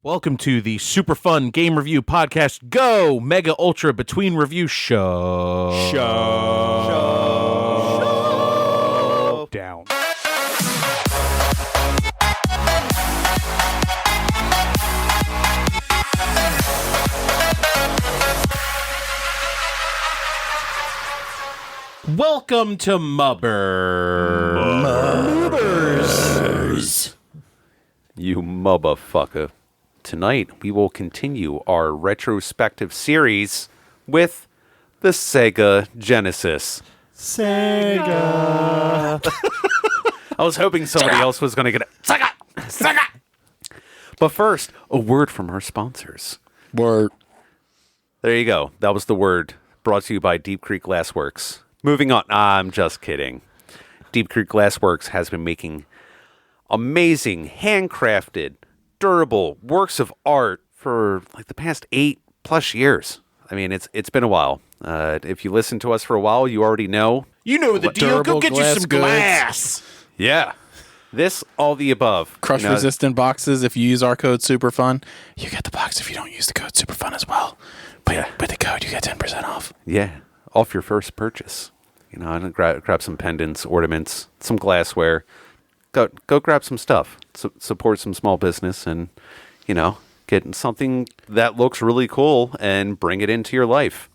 Welcome to the super fun game review podcast. Go Mega Ultra Between Review Show. Down. Welcome to Mubbers. You motherfucker. Tonight, we will continue our retrospective series with the Sega Genesis. Sega. I was hoping somebody else was going to get it. Sega! But first, a word from our sponsors. Word. There you go. That was the word brought to you by Deep Creek Glassworks. Moving on. I'm just kidding. Deep Creek Glassworks has been making amazing, handcrafted, durable works of art for like the past 8+ years. I mean, it's been a while. If you listen to us for a while, you already know. You know the deal. Go get you some glass. Yeah. This, all the above. Crush-resistant boxes. If you use our code SUPERFUN, you get the box if you don't use the code SUPERFUN as well. But with the code, you get 10% off. Yeah, off your first purchase. And grab some pendants, ornaments, some glassware. Go grab some stuff. Support some small business and, get something that looks really cool and bring it into your life.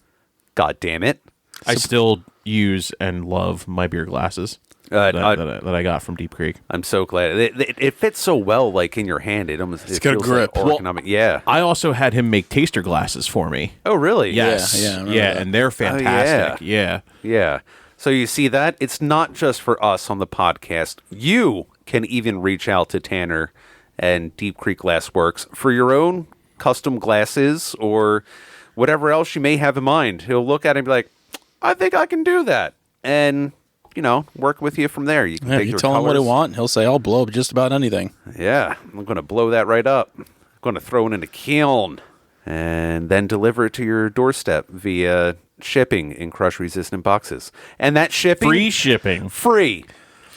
God damn it. I still use and love my beer glasses that I got from Deep Creek. I'm so glad. It fits so well, like, in your hand. It got a grip. Like ergonomic. Yeah. I also had him make taster glasses for me. Oh, really? Yes. Yeah, and they're fantastic. Yeah. So you see that? It's not just for us on the podcast. You can even reach out to Tanner and Deep Creek Glassworks for your own custom glasses or whatever else you may have in mind. He'll look at it and be like, I think I can do that. And, work with you from there. You can pick you your tell colors. him what he wants, he'll say, I'll blow up just about anything. Yeah, I'm going to blow that right up. I'm going to throw it in a kiln and then deliver it to your doorstep via shipping in crush-resistant boxes. And that shipping... Free shipping. Free.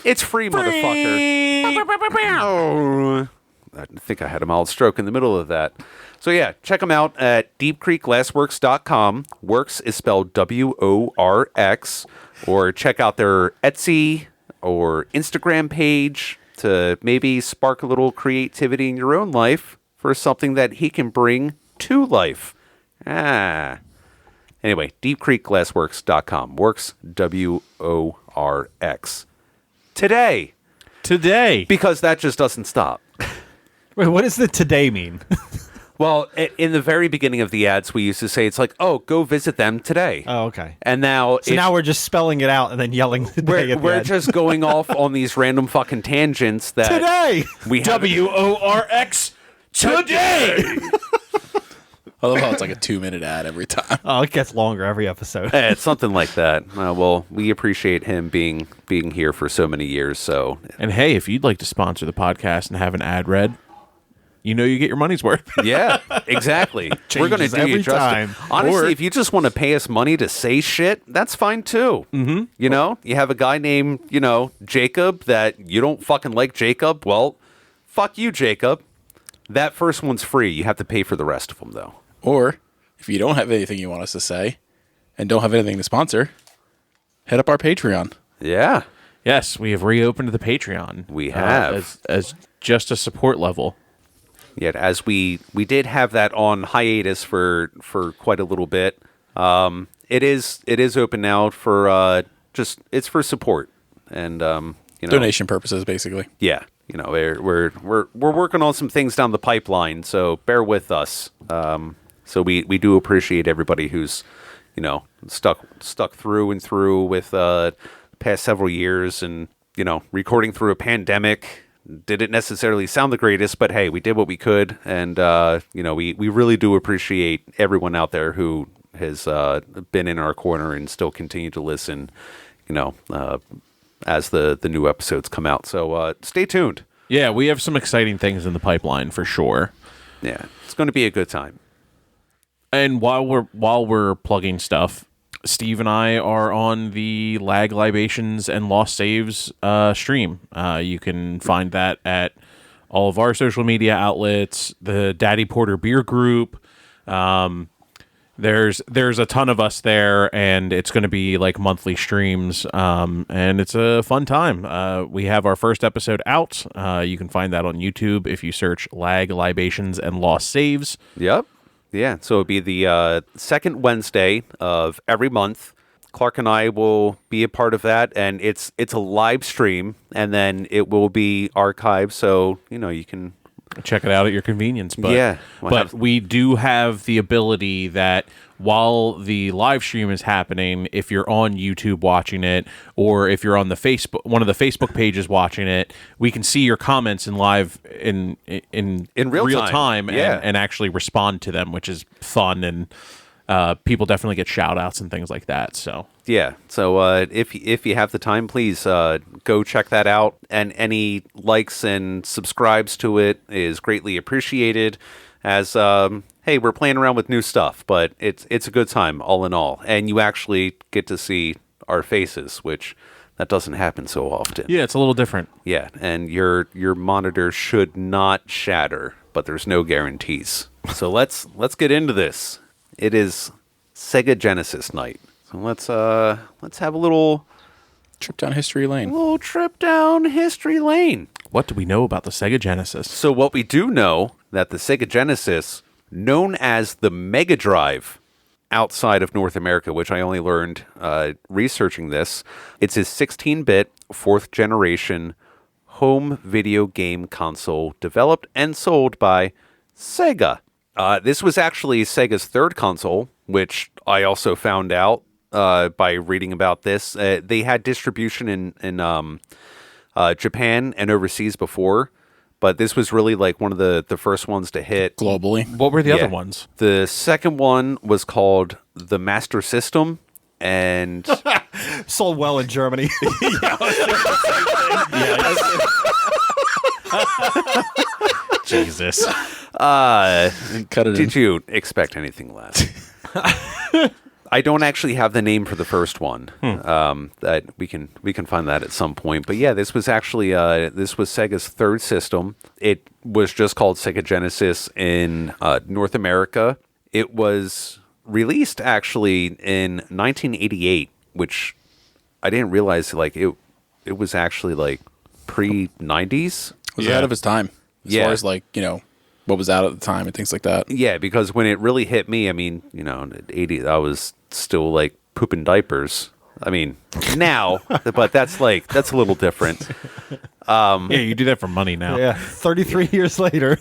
It's free, motherfucker. Oh, I think I had a mild stroke in the middle of that. So yeah, check them out at deepcreekglassworks.com. Works is spelled WORX. Or check out their Etsy or Instagram page to maybe spark a little creativity in your own life for something that he can bring to life. Anyway, deepcreekglassworks.com. Works, WORX. Today. Because that just doesn't stop. Wait, what does the today mean? Well, in the very beginning of the ads, we used to say, it's like, oh, go visit them today. Oh, okay. And now... So now we're just spelling it out and then yelling today at the We're end. just going off on these random fucking tangents that... Today! We have WORX. Today! I love how it's like a 2-minute ad every time. Oh, it gets longer every episode. It's something like that. Well, we appreciate him being here for so many years, so... And hey, if you'd like to sponsor the podcast and have an ad read, you get your money's worth. Yeah, exactly. We're going to do every you justice. time. Honestly, if you just want to pay us money to say shit, that's fine too. Mm-hmm. You have a guy named, Jacob that you don't fucking like Jacob. Well, fuck you, Jacob. That first one's free. You have to pay for the rest of them, though. Or, if you don't have anything you want us to say and don't have anything to sponsor, hit up our Patreon. Yeah. Yes, we have reopened the Patreon. We have. As just a support level. Yet, as we did have that on hiatus for quite a little bit, it is open now for it's for support and donation purposes, basically. Yeah, we're working on some things down the pipeline, so bear with us. So we do appreciate everybody who's stuck through and through with the past several years, and recording through a pandemic. Didn't necessarily sound the greatest, but hey, we did what we could, and we really do appreciate everyone out there who has been in our corner and still continue to listen, as the new episodes come out. So stay tuned. Yeah, we have some exciting things in the pipeline for sure. Yeah, it's going to be a good time. And while we're plugging stuff, Steve and I are on the Lag Libations and Lost Saves stream. You can find that at all of our social media outlets, the Daddy Porter Beer Group. There's a ton of us there, and it's going to be like monthly streams, and it's a fun time. We have our first episode out. You can find that on YouTube if you search Lag, Libations, and Lost Saves. Yep. Yeah. So it'll be the second Wednesday of every month. Clark and I will be a part of that, and it's a live stream, and then it will be archived, so you can check it out at your convenience. But yeah, we do have the ability that while the live stream is happening, if you're on YouTube watching it, or if you're on the one of the Facebook pages watching it, we can see your comments in live in real time and actually respond to them, which is fun, and people definitely get shout outs and things like that. So yeah. So if you have the time, please go check that out. And any likes and subscribes to it is greatly appreciated. As hey, we're playing around with new stuff, but it's a good time all in all. And you actually get to see our faces, which that doesn't happen so often. Yeah, it's a little different. Yeah, and your monitor should not shatter, but there's no guarantees. So let's get into this. It is Sega Genesis night. So let's have a little Trip down history lane. trip down history lane. What do we know about the Sega Genesis? So what we do know that the Sega Genesis, known as the Mega Drive outside of North America, which I only learned researching this, it's a 16-bit, fourth generation home video game console developed and sold by Sega. This was actually Sega's third console, which I also found out by reading about this. They had distribution in Japan and overseas before, but this was really like one of the first ones to hit Globally. What were the other ones? The second one was called the Master System, and Sold well in Germany. Jesus. Cut it did you expect anything less? I don't actually have the name for the first one. That we can find that at some point. But yeah, this was actually this was Sega's third system. It was just called Sega Genesis in North America. It was released actually in 1988, which I didn't realize like it was actually like pre-90s. It was ahead of his time. As Yeah. far as like, what was out at the time and things like that. Yeah, because when it really hit me, I mean, in the 80s, I was still like pooping diapers. I mean, now, but that's a little different. Yeah, you do that for money now. Yeah, 33 years later.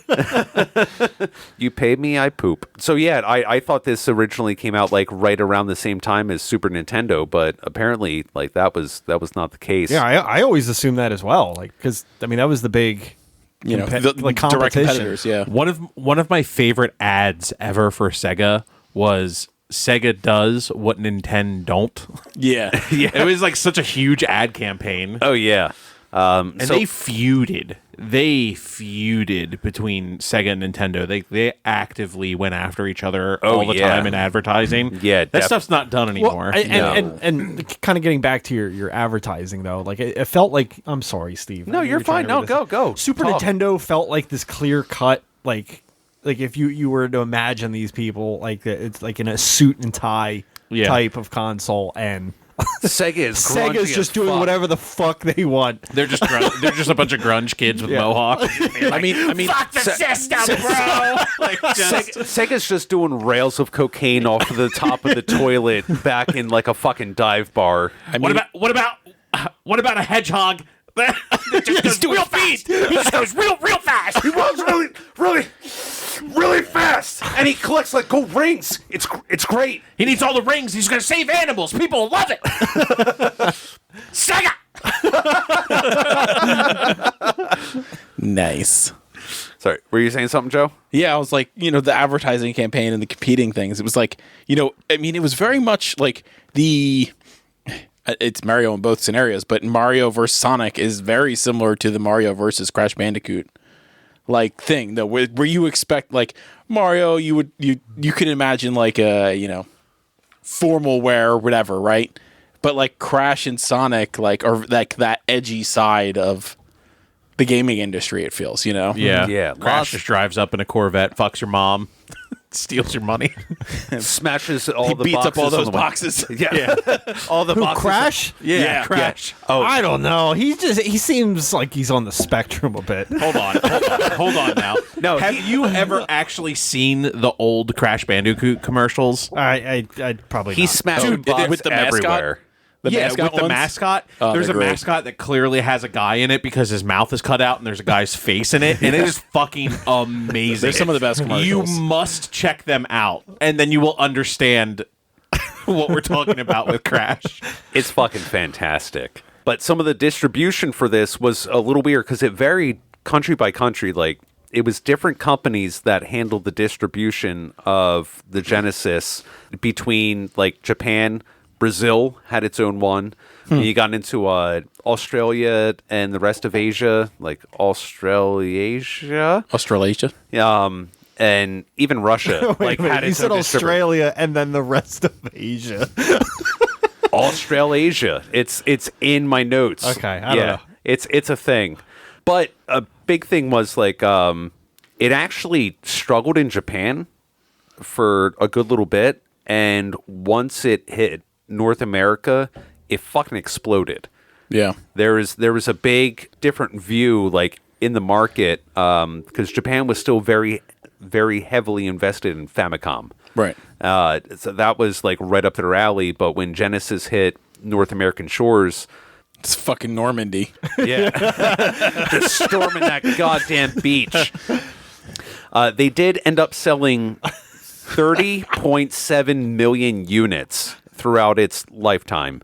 You pay me, I poop. So yeah, I thought this originally came out like right around the same time as Super Nintendo, but apparently like that was not the case. Yeah, I always assume that as well. Like, because that was the big, The like direct competition. competitors, yeah. One of my favorite ads ever for Sega was Sega does what Nintendo don't. Yeah. Yeah. It was like such a huge ad campaign. Oh yeah. And they feuded. They feuded between Sega and Nintendo. They actively went after each other all the yeah. time in advertising. Yeah, that stuff's not done anymore. And kind of getting back to your advertising though, like it felt like, I'm sorry, Steve. No, you're fine. No, go. Super Talk. Nintendo felt like this clear cut, like if you were to imagine these people like it's like in a suit and tie type of console, and Sega's just doing whatever the fuck they want. they're just a bunch of grunge kids with mohawks. I mean, Fuck the system, bro. Like, Sega's just doing rails of cocaine off the top of the toilet back in like a fucking dive bar. what about a hedgehog? that just goes real fast. He just goes real fast. He runs really fast, and he collects like gold rings. It's great. He needs all the rings. He's going to save animals. People will love it. Sega. nice. Sorry, were you saying something, Joe? Yeah, I was like, the advertising campaign and the competing things. It was like, it was very much like it's Mario in both scenarios, but Mario versus Sonic is very similar to the Mario versus Crash Bandicoot like thing, though, where you expect like Mario, you can imagine like a formal wear or whatever, right? But like Crash and Sonic, like, or like that edgy side of the gaming industry. It feels, Yeah. Yeah, Crash lots- just drives up in a Corvette, fucks your mom, steals your money. Smashes all He the beats boxes up all on those the way. boxes. Yeah. All the Who, boxes. Crash? Yeah. Crash. Oh, I don't know. He seems like he's on the spectrum a bit. Hold on now. No, Have you ever actually seen the old Crash Bandicoot commercials? I'd probably He not. smashed Dude, boxes with the mascot? everywhere. The mascot with the ones? mascot. Oh, There's a they're great. mascot that clearly has a guy in it because his mouth is cut out and there's a guy's face in it, and it is fucking amazing. They're some of the best commercials. You must check them out, and then you will understand what we're talking about with Crash. It's fucking fantastic. But some of the distribution for this was a little weird because it varied country by country. Like, it was different companies that handled the distribution of the Genesis between, like, Japan. Brazil had its own one. And you got into Australia and the rest of Asia, like Australasia. Australasia. And even Russia Wait, had you its said own distributor. Australia and then the rest of Asia. Australasia. It's in my notes. Okay, I don't know. It's a thing. But a big thing was like it actually struggled in Japan for a good little bit, and once it hit North America, it fucking exploded. Yeah. There was a big different view like in the market because Japan was still very, very heavily invested in Famicom. Right. So that was like right up their alley. But when Genesis hit North American shores, It's fucking Normandy. yeah, just storming that goddamn beach. They did end up selling 30.7 million units throughout its lifetime.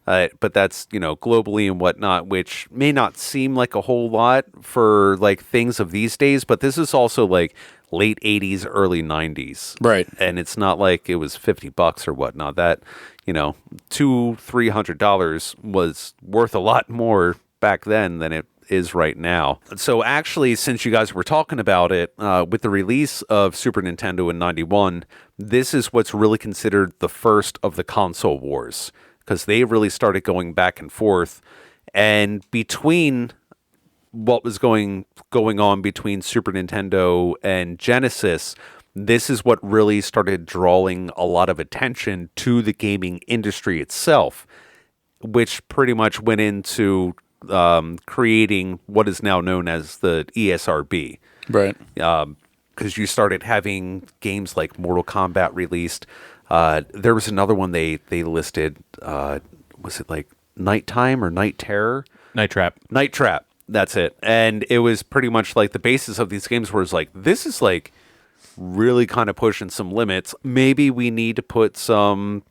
But that's, globally and whatnot, which may not seem like a whole lot for like things of these days, but this is also like late 80s, early 90s. Right. And it's not like it was $50 or whatnot. That, $200-300 was worth a lot more back then than it is right now. So actually, since you guys were talking about it, with the release of Super Nintendo in 91, this is what's really considered the first of the console wars, because they really started going back and forth. And between what was going on between Super Nintendo and Genesis, this is what really started drawing a lot of attention to the gaming industry itself, which pretty much went into creating what is now known as the ESRB. Right. Because you started having games like Mortal Kombat released. There was another one they listed. Was it like Nighttime or Night Terror? Night Trap. Night Trap. That's it. And it was pretty much like the basis of these games where it's like, this is like really kind of pushing some limits. Maybe we need to put some,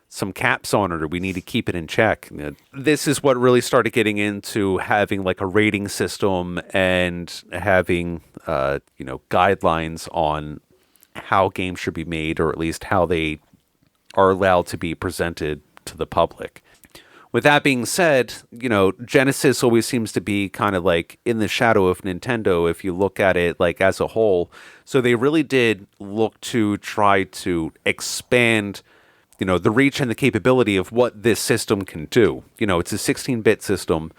some caps on it, or we need to keep it in check. This is what really started getting into having like a rating system and having, guidelines on how games should be made, or at least how they are allowed to be presented to the public. With that being said, Genesis always seems to be kind of like in the shadow of Nintendo if you look at it like as a whole. So they really did look to try to expand, the reach and the capability of what this system can do. It's a 16-bit system.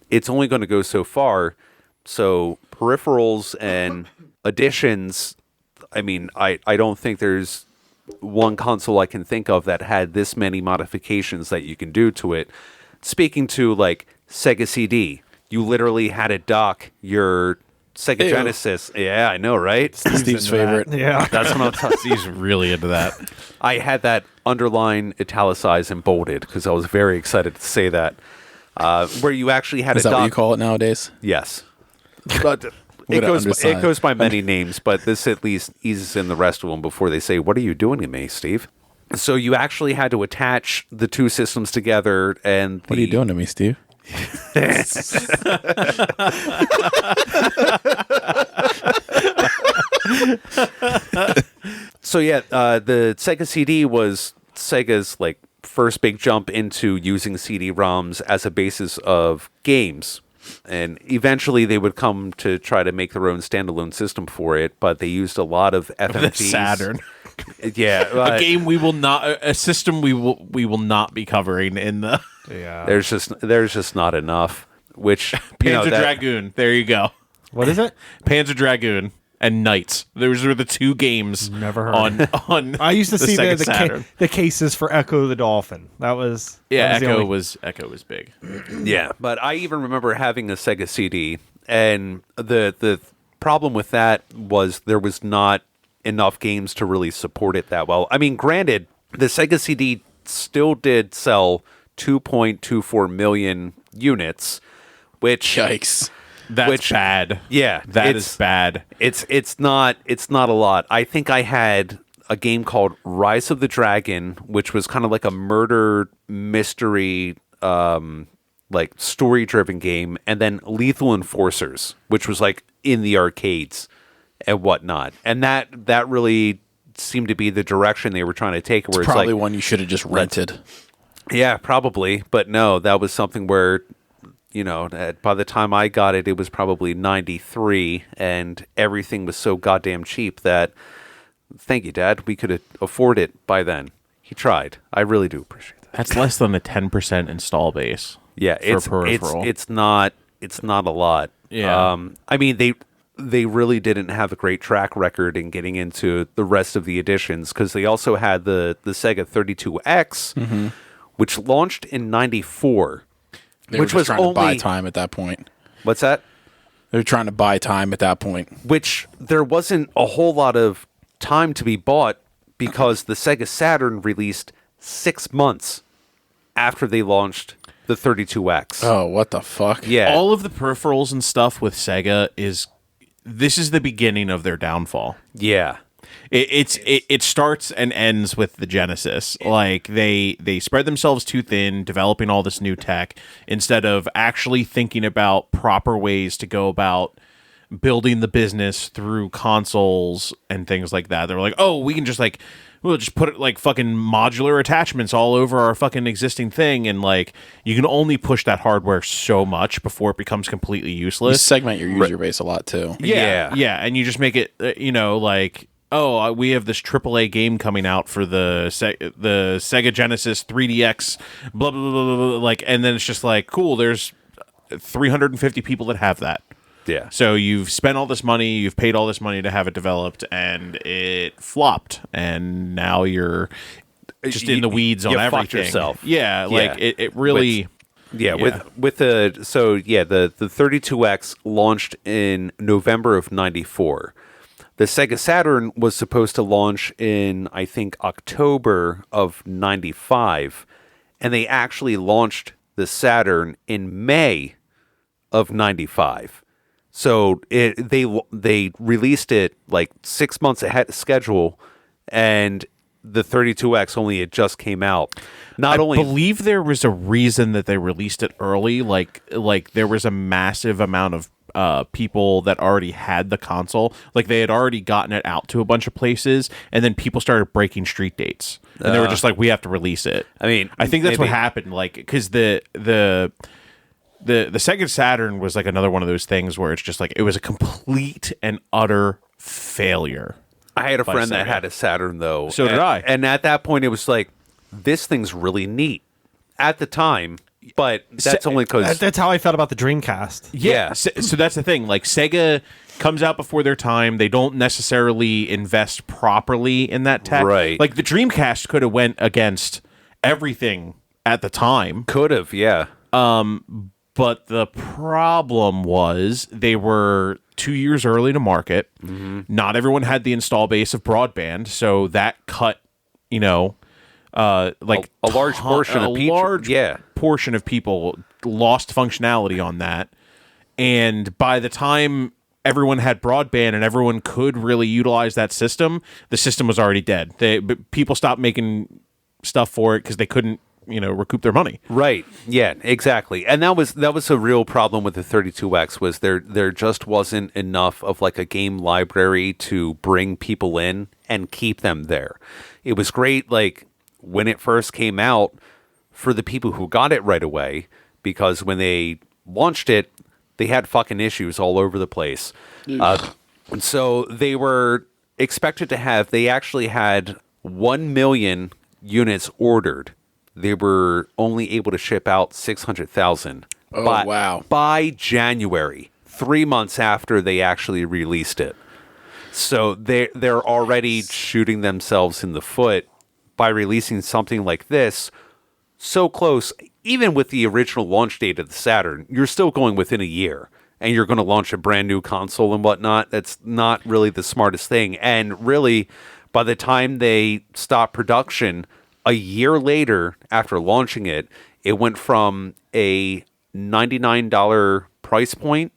It's only going to go so far. So peripherals and additions, I mean, I don't think there's one console I can think of that had this many modifications that you can do to it. Speaking to like Sega CD, you literally had to dock your Sega Ew. Genesis. Yeah, I know, right? Steve's favorite. Yeah. That's what I'm talking. He's really into that. I had that underlined, italicized, and bolded because I was very excited to say that. Where you actually had Is to that dock. what you call it nowadays? Yes. But it goes by many names, but this at least eases in the rest of them before they say, "What are you doing to me, Steve?" So you actually had to attach the two systems together, and What are you doing to me, Steve? So yeah, the Sega CD was Sega's like first big jump into using CD-ROMs as a basis of games. And eventually they would come to try to make their own standalone system for it, but they used a lot of FMVs. Saturn. Yeah. A game we will not, a system we will not be covering in the. Yeah. There's just not enough. which Panzer Dragoon. There you go. What is it? Panzer Dragoon and Knights. Those were the two games. Never heard. On I used to the see Sega Saturn. the cases for Echo the Dolphin. That was Echo was big. Yeah, but I even remember having a Sega CD, and the problem with that was there was not enough games to really support it that well. I mean, granted, the Sega CD still did sell 2.24 million units, which Yikes. That's bad. Yeah, that is bad. It's not a lot. I think I had a game called Rise of the Dragon, which was kind of like a murder mystery, like story-driven game, and then Lethal Enforcers, which was like in the arcades and whatnot. And that really seemed to be the direction they were trying to take. Where It's it's probably like, one you should have just rented. yeah, probably, but no, that was something where, by the time I got it, it was probably 93, and everything was so goddamn cheap that, thank you, Dad, we could afford it by then. He tried. I really do appreciate that. That's less than a 10% install base. Yeah, for peripheral. it's not a lot. Yeah. I mean, they really didn't have a great track record in getting into the rest of the editions, because they also had the Sega 32X, which launched in 94. They Which were was just trying to buy only- time at that point. What's that? They were trying to buy time at that point. Which there wasn't a whole lot of time to be bought, because the Sega Saturn released 6 months after they launched the 32X. Oh, what the fuck? Yeah. All of the peripherals and stuff with Sega this is the beginning of their downfall. Yeah. It starts and ends with the Genesis. Like they spread themselves too thin, developing all this new tech instead of actually thinking about proper ways to go about building the business through consoles and things like that. They were like, oh, we can just we'll just put it like fucking modular attachments all over our fucking existing thing, and like you can only push that hardware so much before it becomes completely You useless. segment your user base a lot too. Yeah. And you just make it, like, oh, we have this AAA game coming out for the Sega Genesis 3DX, blah, blah, blah, blah, blah, like, and then it's just like, cool, there's 350 people that have that. Yeah. So you've spent all this money, you've paid all this money to have it developed, and it flopped, and now you're just in the weeds on you fucked everything. yourself. Yeah, like Yeah. it really... Yeah, Yeah. with the 32X launched in November of 94. The Sega Saturn was supposed to launch in, I think, October of 95, and they actually launched the Saturn in May of 95. So they released it like 6 months ahead of schedule, and the 32X only had just came out. I believe there was a reason that they released it early. Like there was a massive amount of people that already had the console. Like they had already gotten it out to a bunch of places, and then people started breaking street dates, and they were just like, "We have to release it." I mean, I think that's what maybe. happened. Like because the Sega Saturn was like another one of those things where it's just like it was a complete and utter failure. I had a friend that Sega. had a Saturn, though. So did I. And at that point, it was like, this thing's really neat at the time, but that's only because... That's how I felt about the Dreamcast. Yeah. So that's the thing. Like Sega comes out before their time. They don't necessarily invest properly in that tech. Right. Like the Dreamcast could have went against everything at the time. Could have, yeah. But the problem was they were 2 years early to market. Mm-hmm. Not everyone had the install base of broadband, so that cut, like A large portion of people... large portion of people lost functionality on that. And by the time everyone had broadband and everyone could really utilize that system, the system was already dead. People stopped making stuff for it because they couldn't recoup their money. Right. Yeah, exactly. And that was a real problem with the 32X, was there just wasn't enough of like a game library to bring people in and keep them there. It was great like when it first came out for the people who got it right away, because when they launched it, they had fucking issues all over the place. And so they were expected to have, they actually had 1 million units ordered. They were only able to ship out 600,000 Oh, wow. By January, 3 months after they actually released it. So they're already shooting themselves in the foot by releasing something like this so close. Even with the original launch date of the Saturn, you're still going within a year, and you're going to launch a brand new console and whatnot. That's not really the smartest thing. And really, by the time they stopped production, a year later after launching it, it went from a $99 price point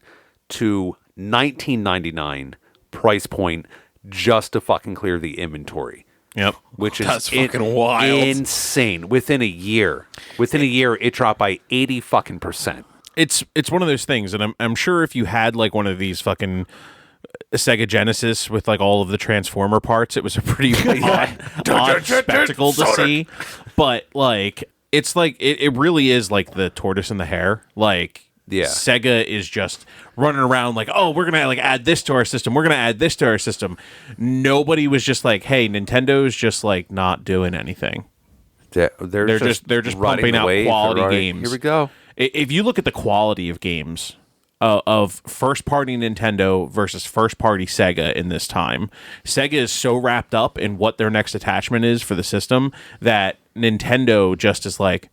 to $19.99 price point just to fucking clear the inventory. Yep. Which is That's fucking wild. insane. Within a year, it dropped by 80 fucking %. It's one of those things, and I'm sure if you had like one of these fucking Sega Genesis with like all of the Transformer parts, it was a pretty odd spectacle to see. But like, it's like it really is like the tortoise and the hare. Like, yeah, Sega is just running around like, oh, we're gonna like add this to our system. We're gonna add this to our system. Nobody was just like, hey, Nintendo's just like not doing anything. They're just pumping out quality games. Here we go. If you look at the quality of games of first-party Nintendo versus first-party Sega in this time, Sega is so wrapped up in what their next attachment is for the system that Nintendo just is like,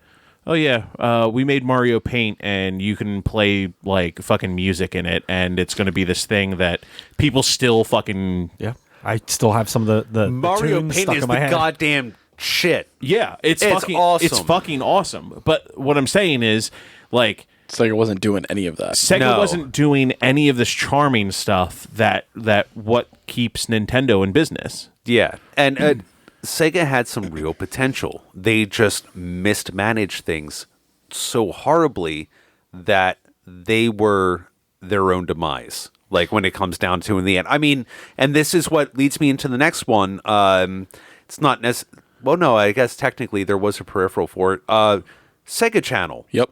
oh yeah, we made Mario Paint and you can play like fucking music in it, and it's going to be this thing that people still fucking... Yeah. I still have some of the Mario tunes Paint stuck is in my the head. goddamn shit. Yeah, it's fucking awesome. It's fucking awesome. But what I'm saying is, like, Sega wasn't doing any of that. Sega wasn't doing any of this charming stuff that what keeps Nintendo in business. Yeah, and Sega had some real potential. They just mismanaged things so horribly that they were their own demise. Like when it comes down to in the end. I mean, and this is what leads me into the next one. It's not necessarily... Well, no, I guess technically there was a peripheral for it. Sega Channel. Yep.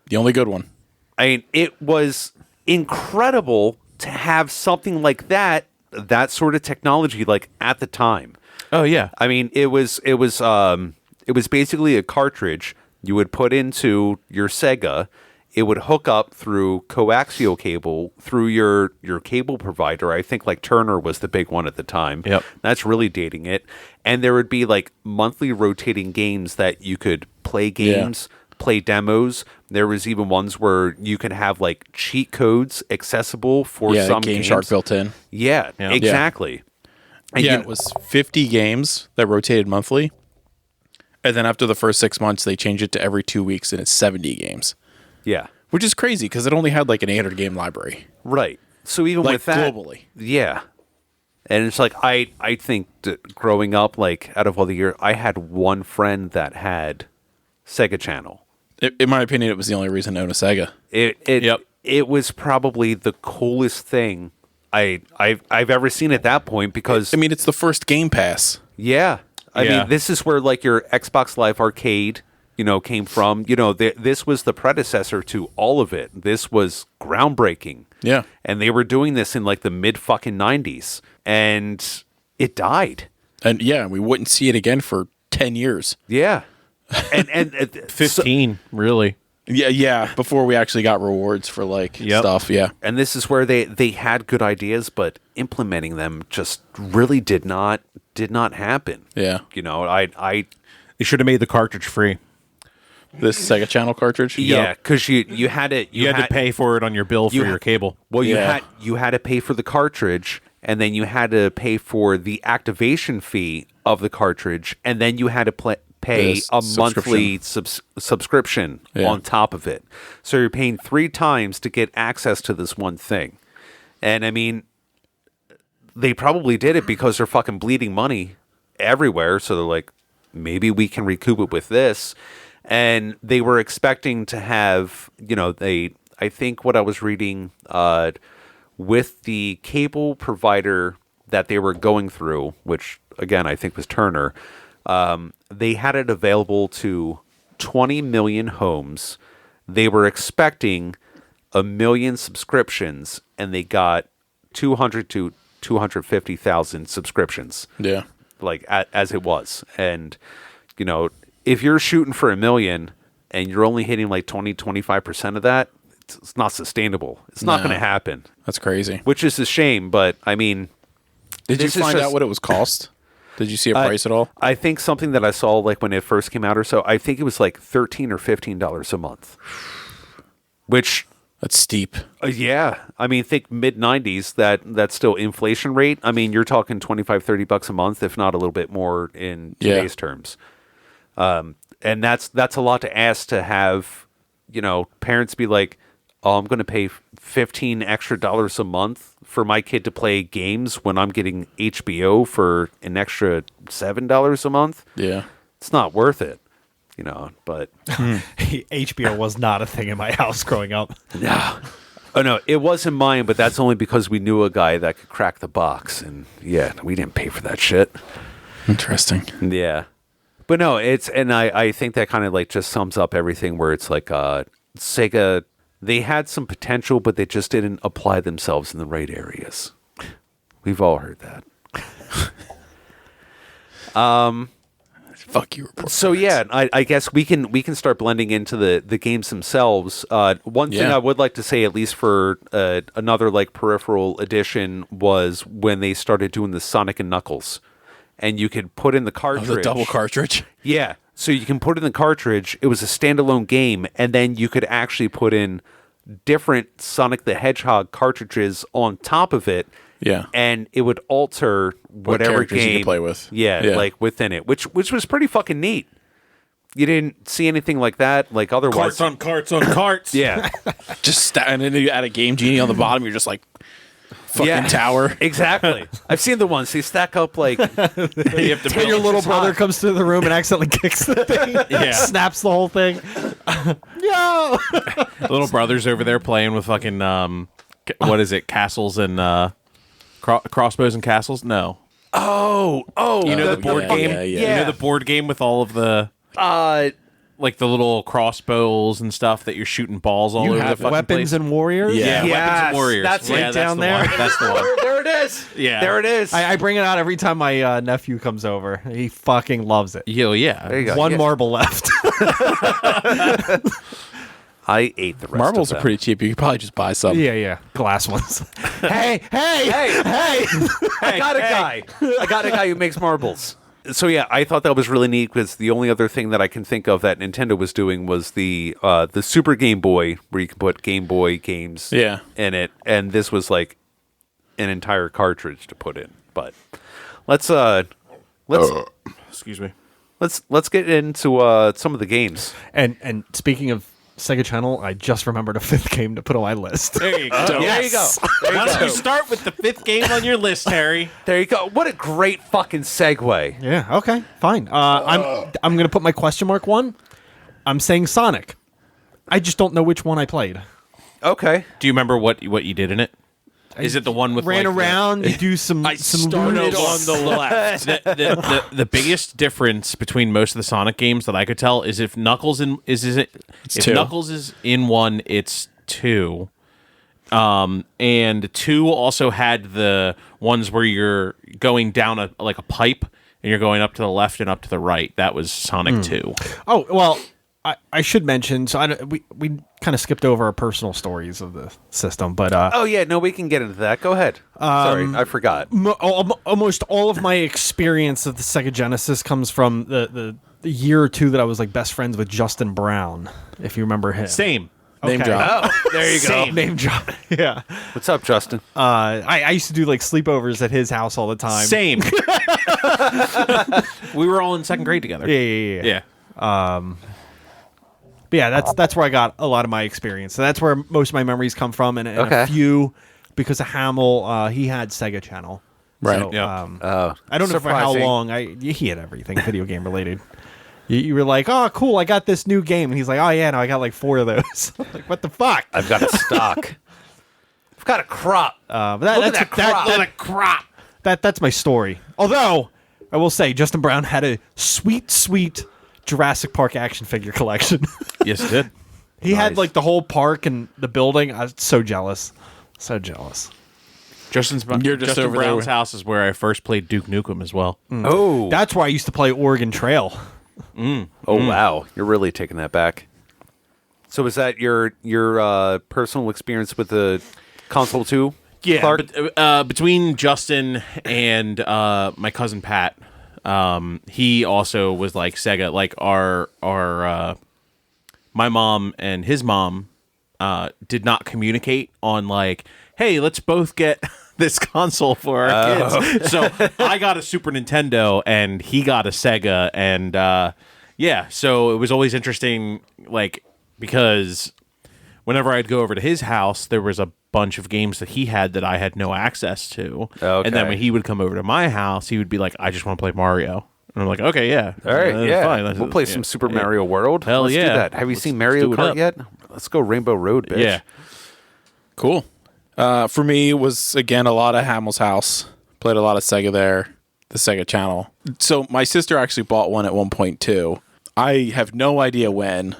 The only good one. I mean, it was incredible to have something like that sort of technology, like at the time. Oh yeah. I mean, it was basically a cartridge you would put into your Sega. It would hook up through coaxial cable through your cable provider. I think like Turner was the big one at the time. Yep. That's really dating it. And there would be like monthly rotating games that you could play games, play demos. There was even ones where you could have like cheat codes accessible for some Game games. Shark built in. Yeah, exactly. And it was 50 games that rotated monthly. And then after the first 6 months, they changed it to every 2 weeks, and it's 70 games. Yeah. Which is crazy because it only had like an 800 game library. Right. So even Like with that, globally. yeah. And it's like I think that growing up, like out of all the years, I had one friend that had Sega Channel. In my opinion, it was the only reason to own a Sega. It was probably the coolest thing I've ever seen at that point because I mean, it's the first Game Pass. I mean, this is where like your Xbox Live Arcade, came from. This was the predecessor to all of it. This was groundbreaking. Yeah. And they were doing this in like the mid fucking 90s, and it died. And we wouldn't see it again for 10 years. Yeah. And 15, really. Yeah, before we actually got rewards for like stuff. Yeah. And this is where they had good ideas, but implementing them just really did not happen. Yeah. They should have made the cartridge free. This Sega Channel cartridge? Yeah, because you had it. You had to pay for it on your bill for your cable. Well, you had to pay for the cartridge, and then you had to pay for the activation fee of the cartridge, and then you had to pay a monthly subscription on top of it. So you're paying 3 times to get access to this one thing. And I mean, they probably did it because they're fucking bleeding money everywhere. So they're like, maybe we can recoup it with this. And they were expecting to have, I think what I was reading, with the cable provider that they were going through, which again, I think was Turner, they had it available to 20 million homes. They were expecting 1 million subscriptions, and they got 200 to 250,000 subscriptions. Yeah. Like as it was. And, if you're shooting for 1 million and you're only hitting like 20-25% of that, it's not sustainable. It's not going to happen. That's crazy. Which is a shame, but I mean, Did you this is find just- out what it was cost? Did you see a price at all? I think something that I saw like when it first came out or so, I think it was like $13 or $15 a month. Which That's steep. yeah, I mean, think mid 90s, that's still inflation rate. I mean, you're talking $25-$30 a month, if not a little bit more in today's terms. And that's a lot to ask to have, parents be like, oh, I'm going to pay $15 extra a month for my kid to play games when I'm getting HBO for an extra $7 a month. Yeah. It's not worth it, but HBO was not a thing in my house growing up. no. Oh, no, it wasn't mine, but that's only because we knew a guy that could crack the box. And yeah, we didn't pay for that shit. Interesting. Yeah. But no, I think that kind of like just sums up everything where it's like Sega, they had some potential, but they just didn't apply themselves in the right areas. We've all heard that. Fuck you, report. So yeah, I guess we can start blending into the games themselves. One thing I would like to say, at least for another like peripheral edition, was when they started doing the Sonic and Knuckles, and you could put in the cartridge. The double cartridge. Yeah, so you can put in the cartridge. It was a standalone game, and then you could actually put in different Sonic the Hedgehog cartridges on top of it. Yeah. And it would alter whatever characters you game could play with. Yeah, Yeah. like within it, which was pretty fucking neat. You didn't see anything like that, like otherwise. Carts on carts. Yeah, And then you add a Game Genie on the bottom. You're just like, fucking tower. Exactly. I've seen the ones they stack up like. You have to When your little brother comes to the room and accidentally kicks the thing, Yeah. snaps the whole thing. Yo! little brothers over there playing with fucking what is it? Castles and crossbows and castles? No. You know the board game? yeah. You know the board game with all of the like the little crossbows and stuff that you're shooting balls all over the have fucking weapons place? and warriors. Yeah. Weapons Yes, and warriors. that's yeah, right that's down the there. one. That's the one. there it is. Yeah. there it is. I bring it out every time my nephew comes over. He fucking loves it. Yo, yeah. There you go. One Yeah. marble left. I ate the rest. Marbles of are them. pretty cheap. You could probably just buy some. yeah. Glass ones. hey! I got a guy. I got a guy who makes marbles. So yeah, I thought that was really neat because the only other thing that I can think of that Nintendo was doing was the Super Game Boy, where you can put Game Boy games in it, and this was like an entire cartridge to put in. But let's Excuse me. let's get into some of the games. And speaking of Sega Channel, I just remembered a fifth game to put on my list. There you go. There you go. Why don't you start with the fifth game on your list, Harry? There you go. What a great fucking segue. Yeah. Okay. Fine. I'm gonna put my question mark one. I'm saying Sonic. I just don't know which one I played. Okay. Do you remember what you did in it? Is it the one with Ran like, around, you do some started loonies. on the left. The biggest difference between most of the Sonic games that I could tell is if Knuckles if two. Knuckles is in one, it's two. And two also had the ones where you're going down a pipe and you're going up to the left and up to the right. That was Sonic 2. Oh well, I should mention. So we kind of skipped over our personal stories of the system, but Oh yeah, no, we can get into that. Go ahead. Sorry, I forgot. almost all of my experience of the Sega Genesis comes from the year or two that I was like best friends with Justin Brown, if you remember him. Same. Name Okay. drop. Oh, there you go. Same. Name drop. Yeah. What's up, Justin? I used to do like sleepovers at his house all the time. Same. We were all in second grade together. Yeah. Yeah. But yeah, that's where I got a lot of my experience. So that's where most of my memories come from, and Okay. a few because of Hamill. He had Sega Channel, Right. So, Yeah. I don't know for how surprising. long. He had everything video game related. You were like, oh, cool, I got this new game, and he's like, oh yeah, no, I got like 4 of those. Like, what the fuck? I've got a stock. I've got a crop. But that, Look at that's that crop. that's my story. Although I will say, Justin Brown had a sweet Jurassic Park action figure collection. Yes, it did. He had Nice. like the whole park and the building. I was so jealous. You're just Justin over there Brown's with- house is where I first played Duke Nukem as well. Oh, That's why I used to play Oregon Trail. wow! You're really taking that back. So is that your personal experience with the console too? Yeah, Clark? but, between Justin and my cousin Pat, he also was like Sega. Like our my mom and his mom did not communicate on like, hey, let's both get this console for our kids. So I got a Super Nintendo and he got a Sega, and yeah, so it was always interesting, like, because whenever I'd go over to his house, there was a bunch of games that he had that I had no access to. Okay. And then when he would come over to my house, he would be like, I just want to play Mario. And I'm like, okay, yeah. All right, that's yeah. fine. We'll play some Super Mario World. Hell Let's do yeah. that. Have you seen Let's Mario do it Kart up. yet? Let's go Rainbow Road, bitch. Yeah. Cool. For me, it was, again, a lot of Hamill's house. Played a lot of Sega there, the Sega channel. So my sister actually bought one at 1.2. I have no idea when,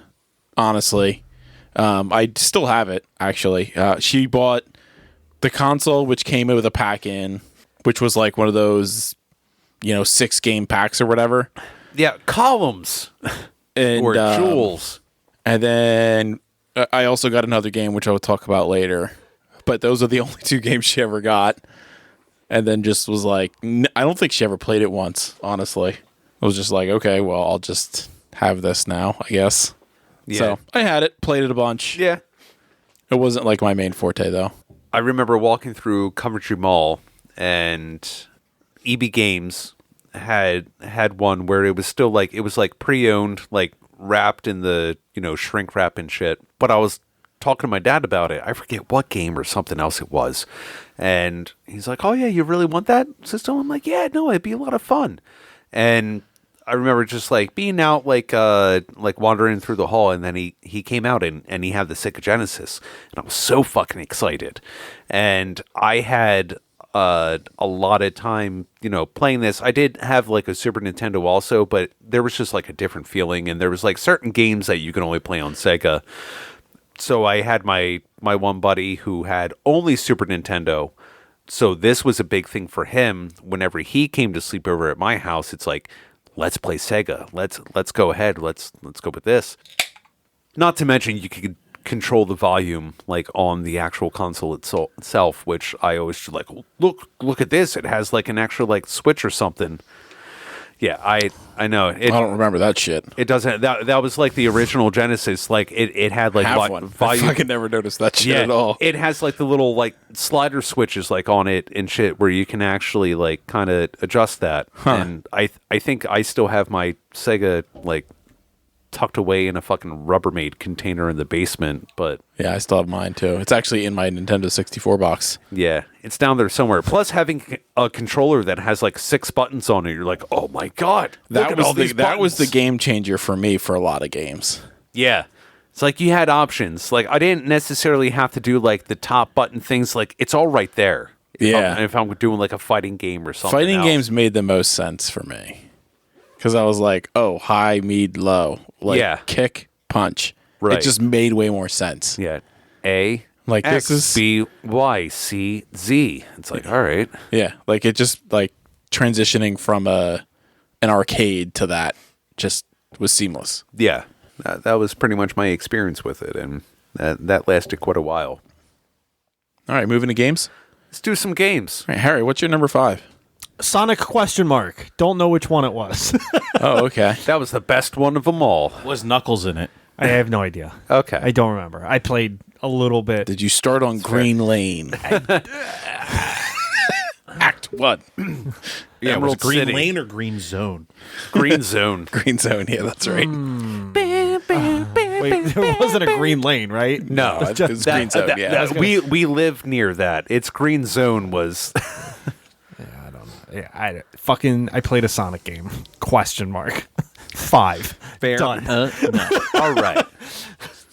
honestly. I still have it, actually. She bought the console, which came in with a pack-in, which was like one of those, 6-game packs or whatever. Yeah, columns. And, or jewels. And then I also got another game, which I will talk about later. But those are the only 2 games she ever got. And then just was like, I don't think she ever played it once, honestly. I was just like, okay, well, I'll just have this now, I guess. Yeah. So I had it, played it a bunch. Yeah. It wasn't like my main forte, though. I remember walking through Coventry Mall, and EB Games had one where it was still like, it was like pre-owned, like wrapped in the, shrink wrap and shit. But I was talking to my dad about it. I forget what game or something else it was. And he's like, oh yeah, you really want that system? I'm like, yeah, no, it'd be a lot of fun. And I remember just like being out, like wandering through the hall, and then he came out and he had the Sega Genesis, and I was so fucking excited. And I had a lot of time, playing this. I did have like a Super Nintendo also, but there was just like a different feeling, and there was like certain games that you can only play on Sega. So I had my one buddy who had only Super Nintendo. So this was a big thing for him. Whenever he came to sleep over at my house, it's like, let's play Sega. Let's go ahead. Let's go with this. Not to mention you could control the volume like on the actual console itself, which I always just like, look at this. It has like an extra like switch or something. Yeah, I know. I don't remember that shit. It doesn't. That was like the original Genesis. Like it had like Have one. volume. I fucking never noticed that shit at all. It has like the little like slider switches like on it and shit where you can actually like kind of adjust that. And I think I still have my Sega like tucked away in a fucking Rubbermaid container in the basement. But Yeah, I still have mine too. It's actually in my Nintendo 64 box. yeah, it's down there somewhere. Plus having a controller that has like 6 buttons on it, you're like, oh my god, look at all these That was the buttons. game changer for me for a lot of games. Yeah. It's like you had options. Like I didn't necessarily have to do like the top button things. Like it's all right there. If I'm doing like a fighting game or something. Fighting else. games made the most sense for me. Because I was like, oh, high, mid, low. Like Yeah. kick, punch. Right. It just made way more sense. Yeah. A. Like, X, this is- B, Y, C, Z. It's like, all right. Yeah. Like it just like transitioning from an arcade to that just was seamless. Yeah. That was pretty much my experience with it. And that lasted quite a while. All right, moving to games. Let's do some games. All right, Harry, what's your number 5? Sonic ? Don't know which one it was. Oh, okay. That was the best one of them all. Was Knuckles in it? I have no idea. Okay. I don't remember. I played a little bit. Did you start on Green Lane? Act 1. Yeah, was Emerald it Green City. Lane or Green Zone? Green Zone. Green Zone, yeah, that's right. Wait, there wasn't a green lane, right? No, It's Green Zone, yeah. we live near that. It's Green Zone was. Yeah, I played a Sonic game. ? 5. Fair. Done. No. All right.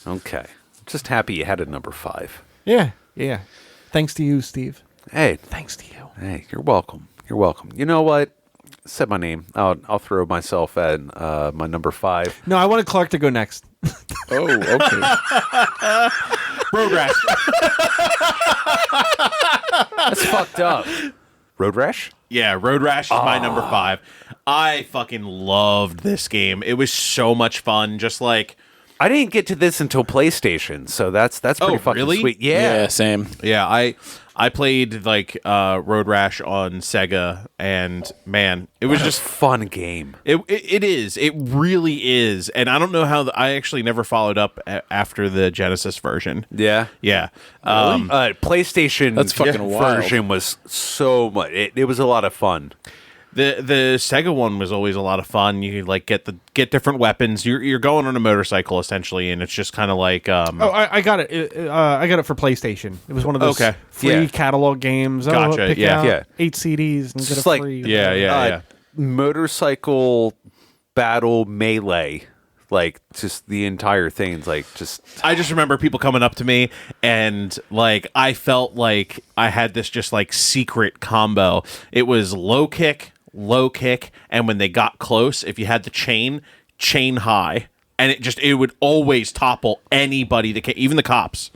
Okay. Just happy you had a number 5. Yeah. Thanks to you, Steve. Hey, Thanks to you. hey, you're welcome. You're welcome. You know what? Said my name. I'll throw myself at my number 5. No, I wanted Clark to go next. Oh, okay. Road Rash. That's fucked up. Road Rash? Yeah, Road Rash is my number 5. I fucking loved this game. It was so much fun. Just like I didn't get to this until PlayStation, so that's pretty fucking really? sweet. Yeah. Same. Yeah, I played like Road Rash on Sega, and man, it was just fun game. It is. It really is. And I don't know how I actually never followed up after the Genesis version. Yeah. Yeah. PlayStation That's fucking wild. version was so much. It was a lot of fun. The Sega one was always a lot of fun. You could like get different weapons. You're going on a motorcycle essentially, and it's just kind of like. I got it. I got it for PlayStation. It was one of those free catalog games. Gotcha, Pick yeah. out Yeah. 8 CDs and get Just a like- free. Yeah. Motorcycle battle melee, like just the entire thing's like just. I just remember people coming up to me, and like I felt like I had this just like secret combo. It was low kick, and when they got close, if you had the chain high, and it would always topple anybody that came, even the cops.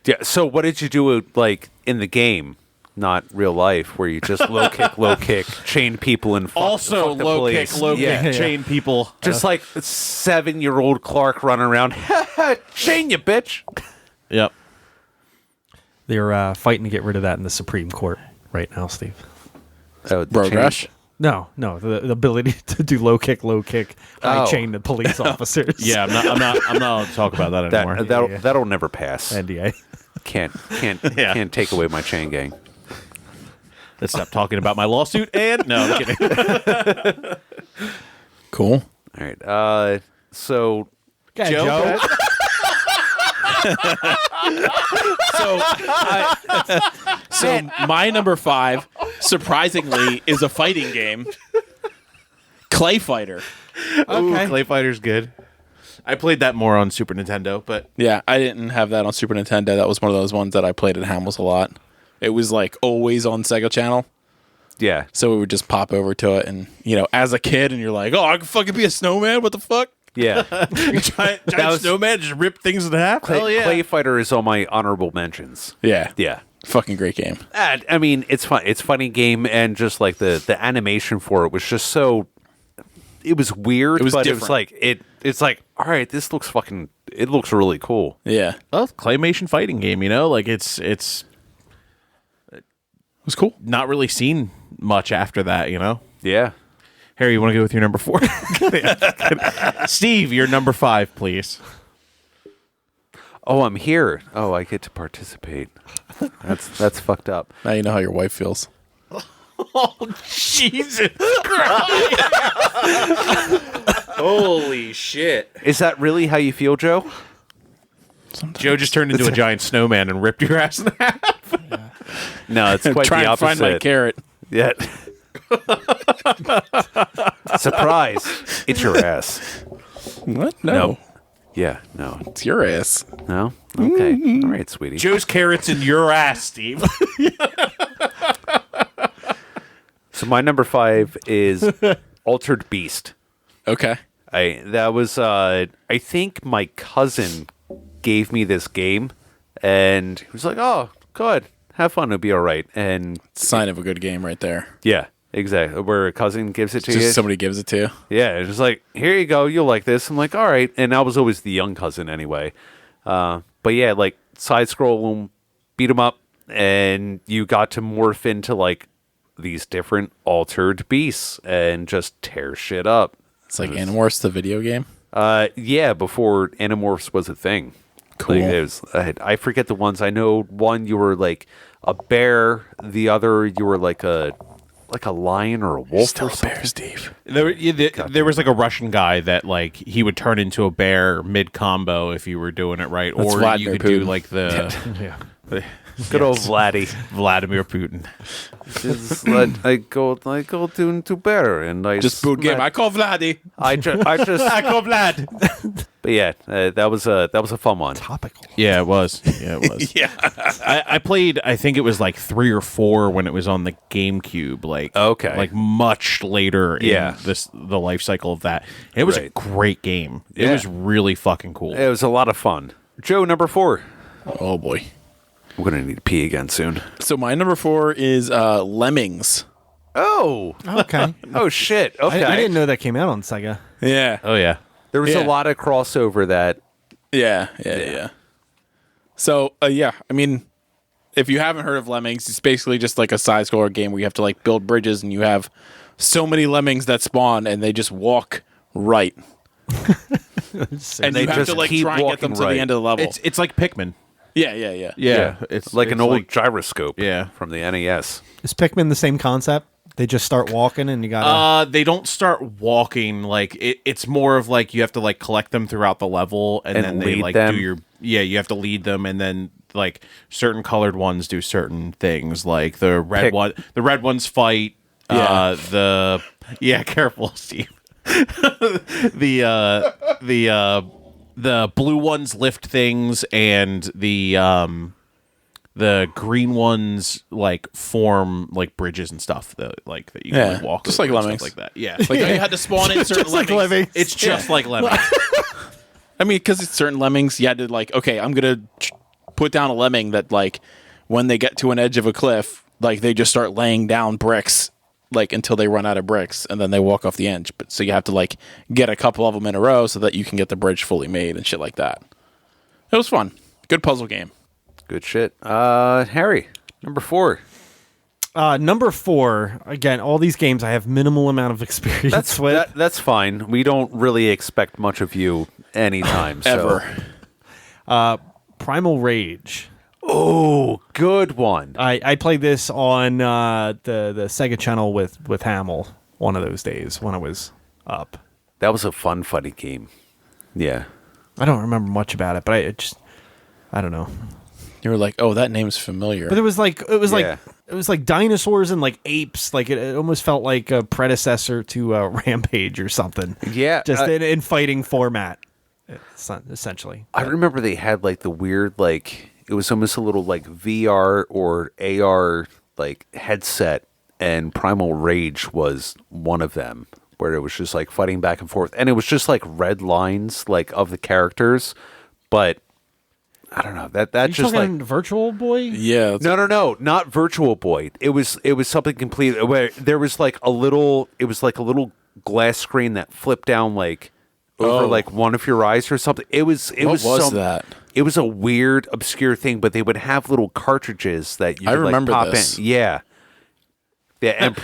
Yeah. So what did you do like in the game? Not real life, where you just low kick, chain people, and fuck the low police. kick, low kick, chain people. Just like 7-year-old Clark running around, chain you, bitch. Yep. They're fighting to get rid of that in the Supreme Court right now, Steve. Oh, the Road chain- Rash. No, the ability to do low kick, high Oh. chain the police officers. Yeah, I'm not allowed to talk about that anymore. That'll never pass. NDA. Can't take away my chain gang. Let's stop talking about my lawsuit. And no, I'm kidding. Cool. All right. So Joe. So my number 5, surprisingly, is a fighting game. Clay Fighter. Ooh, Clay Fighter's good. I played that more on Super Nintendo, but Yeah, I didn't have that on Super Nintendo. That was one of those ones that I played at Hamels a lot. It was like always on Sega Channel. yeah, So we would just pop over to it, and as a kid, and you're like, "Oh, I can fucking be a snowman. What the fuck?" yeah. giant was- snowman just ripped things in half. Hell yeah! Clay Fighter is on my honorable mentions. Yeah, Yeah. fucking great game. I mean, it's fun. It's a funny game, and just like the animation for it was just so. It was weird, It was but it different. was like It's like, all right, this looks fucking. It looks really cool. Yeah, Well, claymation fighting game. Like it's it was cool. not really seen much after that. Yeah. Harry, you want to go with your number 4? Steve, your number 5, please. Oh, I'm here. Oh, I get to participate. That's fucked up. Now you know how your wife feels. Oh, Jesus Christ. Holy shit. Is that really how you feel, Joe? Joe just turned into a giant snowman and ripped your ass in half. No, it's quite Try the and find my opposite. carrot. Yeah. Surprise! It's your ass. What? No. No. Yeah. No. It's your ass. No. Okay. All right, sweetie. Joe's carrots in your ass, Steve. So my number 5 is Altered Beast. Okay. I think my cousin gave me this game, and he was like, "Oh, good, have fun, it'll be all right." And Sign of a good game right there. yeah, exactly. Where a cousin gives it to you, Just somebody gives it to you. yeah, it's just like, "Here you go, you'll like this." I'm like, "All right," and I was always the young cousin anyway. But yeah, like side scroll, beat 'em up, and you got to morph into like these different altered beasts and just tear shit up. It's like Animorphs, the video game. Yeah, before Animorphs was a thing. Cool. Like, it was, I forget the ones. I know one you were like a bear, the other you were like a lion or a wolf Still or a something. bear, Steve. There was like a Russian guy that like he would turn into a bear mid combo if you were doing it right, That's or Vladimir you could do Putin. like the Yeah. Good old Vladdy. Vladimir Putin. Just I go to bear and I Just boot game. I call Vladdy. I just Go Vlad. but yeah, that was a fun one. Topical. Yeah, it was. Yeah. I played. I think it was like 3 or 4 when it was on the GameCube. Like Okay. like much later Yeah. in the life cycle of that. And it was a Right. great game. It Yeah. was really fucking cool. It was a lot of fun. Joe, number 4. Oh boy. I'm gonna need to pee again soon. So my number 4 is Lemmings. Oh, Okay. oh shit. Okay, I didn't know that came out on Sega. Yeah. Oh yeah. There was Yeah. a lot of crossover that Yeah. So, I mean, if you haven't heard of Lemmings, it's basically just like a side-scroller game where you have to like build bridges, and you have so many lemmings that spawn, and they just walk right. And they you have just to like keep try and get them walking to right. the end of the level. It's like Pikmin. Yeah. It's like an it's old gyroscope. Yeah. From the NES. Is Pikmin the same concept? They just start walking and you gotta... They don't start walking. Like it's more of like you have to like collect them throughout the level, and then they lead like them. do your you have to lead them, and then like certain colored ones do certain things. Like the red ones fight. Careful, Steve. The blue ones lift things, and the green ones like form like bridges and stuff that you can like, walk just over like and lemmings. stuff like that. Yeah, Like you had to spawn in certain Just like lemmings. lemmings. it's just like lemmings. I mean, because it's certain lemmings, you had to like, okay, I'm gonna put down a lemming that like when they get to an edge of a cliff, like they just start laying down bricks like until they run out of bricks, and then they walk off the edge. But so you have to like get a couple of them in a row so that you can get the bridge fully made and shit like that. It was fun. Good puzzle game. Good shit. Harry, number 4. Number 4, again, all these games I have minimal amount of experience with. That's fine. We don't really expect much of you anytime. Ever. Primal Rage. Oh, good one. I played this on the Sega channel with Hamill one of those days when I was up. That was a fun, funny game. Yeah. I don't remember much about it, but I don't know. You were like, oh, that name's familiar. But it was like Yeah. it was like dinosaurs and like apes. Like it almost felt like a predecessor to Rampage or something. Yeah. Just in fighting format, essentially. I remember they had like the weird, like, it was almost a little like VR or AR like headset, and Primal Rage was one of them, where it was just like fighting back and forth, and it was just like red lines like of the characters, but I don't know that You just talking like Virtual Boy? Yeah. no, not Virtual Boy. It was something completely where there was like a little, it was like a little glass screen that flipped down like over like one of your eyes or something. It was that? It was a weird, obscure thing, but they would have little cartridges that you could remember like pop this. in. Yeah. Yeah, and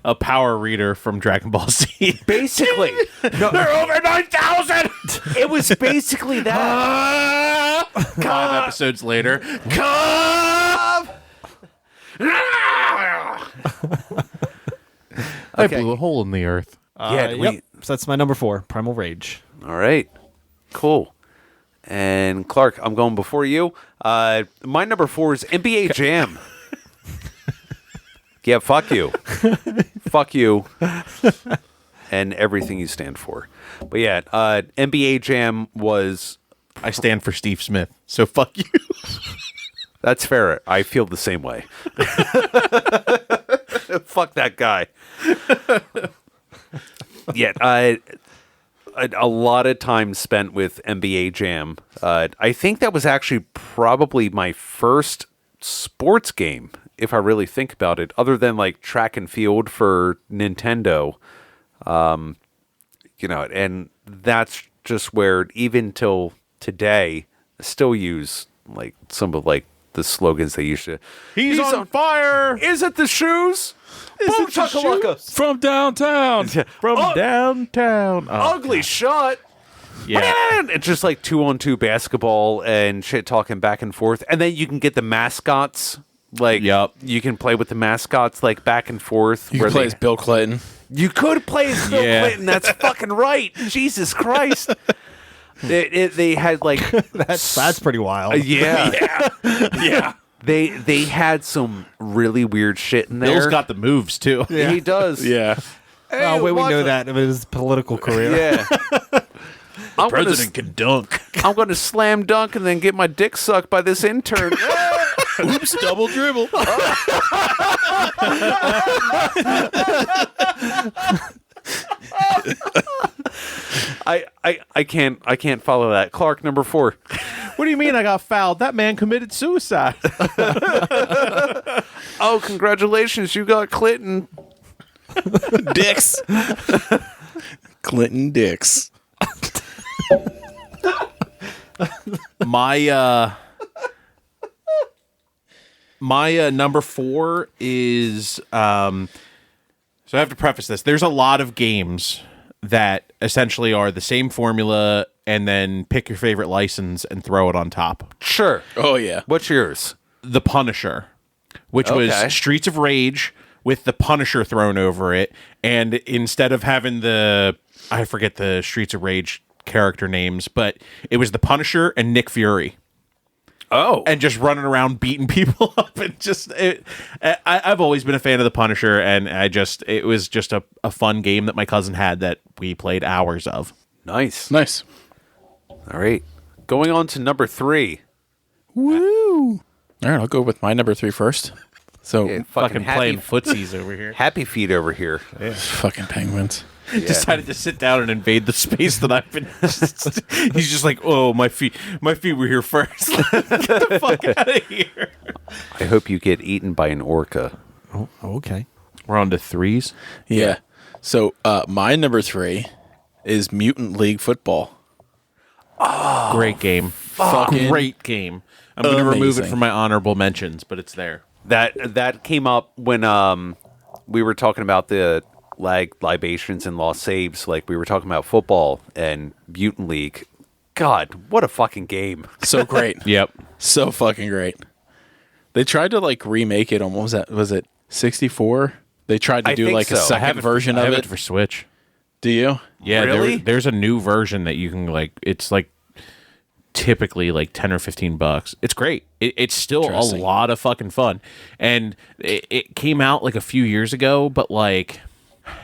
a power reader from Dragon Ball Z. basically, no, They're over 9,000. it was basically that. 5 episodes later. I blew a hole in the earth. Yep. So that's my number 4, Primal Rage. All right, cool. And Clark, I'm going before you. My number 4 is NBA Jam. Yeah, fuck you. Fuck you. And everything you stand for. But yeah, NBA Jam was... I stand for Steve Smith, so fuck you. That's fair. I feel the same way. Fuck that guy. Yeah, a lot of time spent with NBA Jam. I think that was actually probably my first sports game, if I really think about it, other than like track and field for Nintendo. And that's just where even till today, I still use like some of like the slogans they used to. He's on fire. Is it the shoes? Boom chakalaka. From downtown. From downtown. Oh, Ugly shot. yeah. Man! It's just like 2-on-2 basketball and shit talking back and forth. And then you can get the mascots. Like, Yup. you can play with the mascots like back and forth. You play as Bill Clinton. You could play as Bill Yeah. Clinton. That's fucking right. Jesus Christ. They had like That's pretty wild. yeah. Yeah. They had some really weird shit in there. Bill's got the moves too. He does. Yeah. Hey, Oh, wait, we what know the- that of his political career. Yeah. I'm gonna, President can dunk. I'm gonna slam dunk and then get my dick sucked by this intern. Oops, double dribble. I can't follow that. Clark, number 4. What do you mean I got fouled? That man committed suicide. Oh, congratulations, you got Clinton. Dicks. Clinton Dicks. My number 4 is so I have to preface this. There's a lot of games that essentially are the same formula and then pick your favorite license and throw it on top. Sure. Oh yeah. What's yours? The Punisher, which was Streets of Rage with the Punisher thrown over it, and instead of having I forget the Streets of Rage character names, but it was the Punisher and Nick Fury. Oh. And just running around beating people up, and I've always been a fan of the Punisher, and it was just a fun game that my cousin had that we played hours of. Nice. All right. Going on to number 3. Woo! All right, I'll go with my number 3 first. So Yeah, Fucking playing footsies over here. Happy feet over here. fucking penguins. Decided to sit down and invade the space that I've been. He's just like, oh, my feet were here first. Get the fuck out of here. I hope you get eaten by an orca. Oh, okay. We're on to 3s. Yeah. So my number 3 is Mutant League Football. Oh, great game. Fucking Great game. I'm going to remove it amazing. from my honorable mentions, but it's there. That came up when we were talking about the libations and lost saves. Like we were talking about football and Mutant League. God, what a fucking game! So great. Yep. So fucking great. They tried to like remake it on what was that? Was it 64? They tried to I do think like a so. second version I of have it. it for Switch. Do you? Yeah, Really? there's a new version that you can like. It's like typically like $10 or $15. It's great. It's still a Interesting. lot of fucking fun, and it came out like a few years ago, but like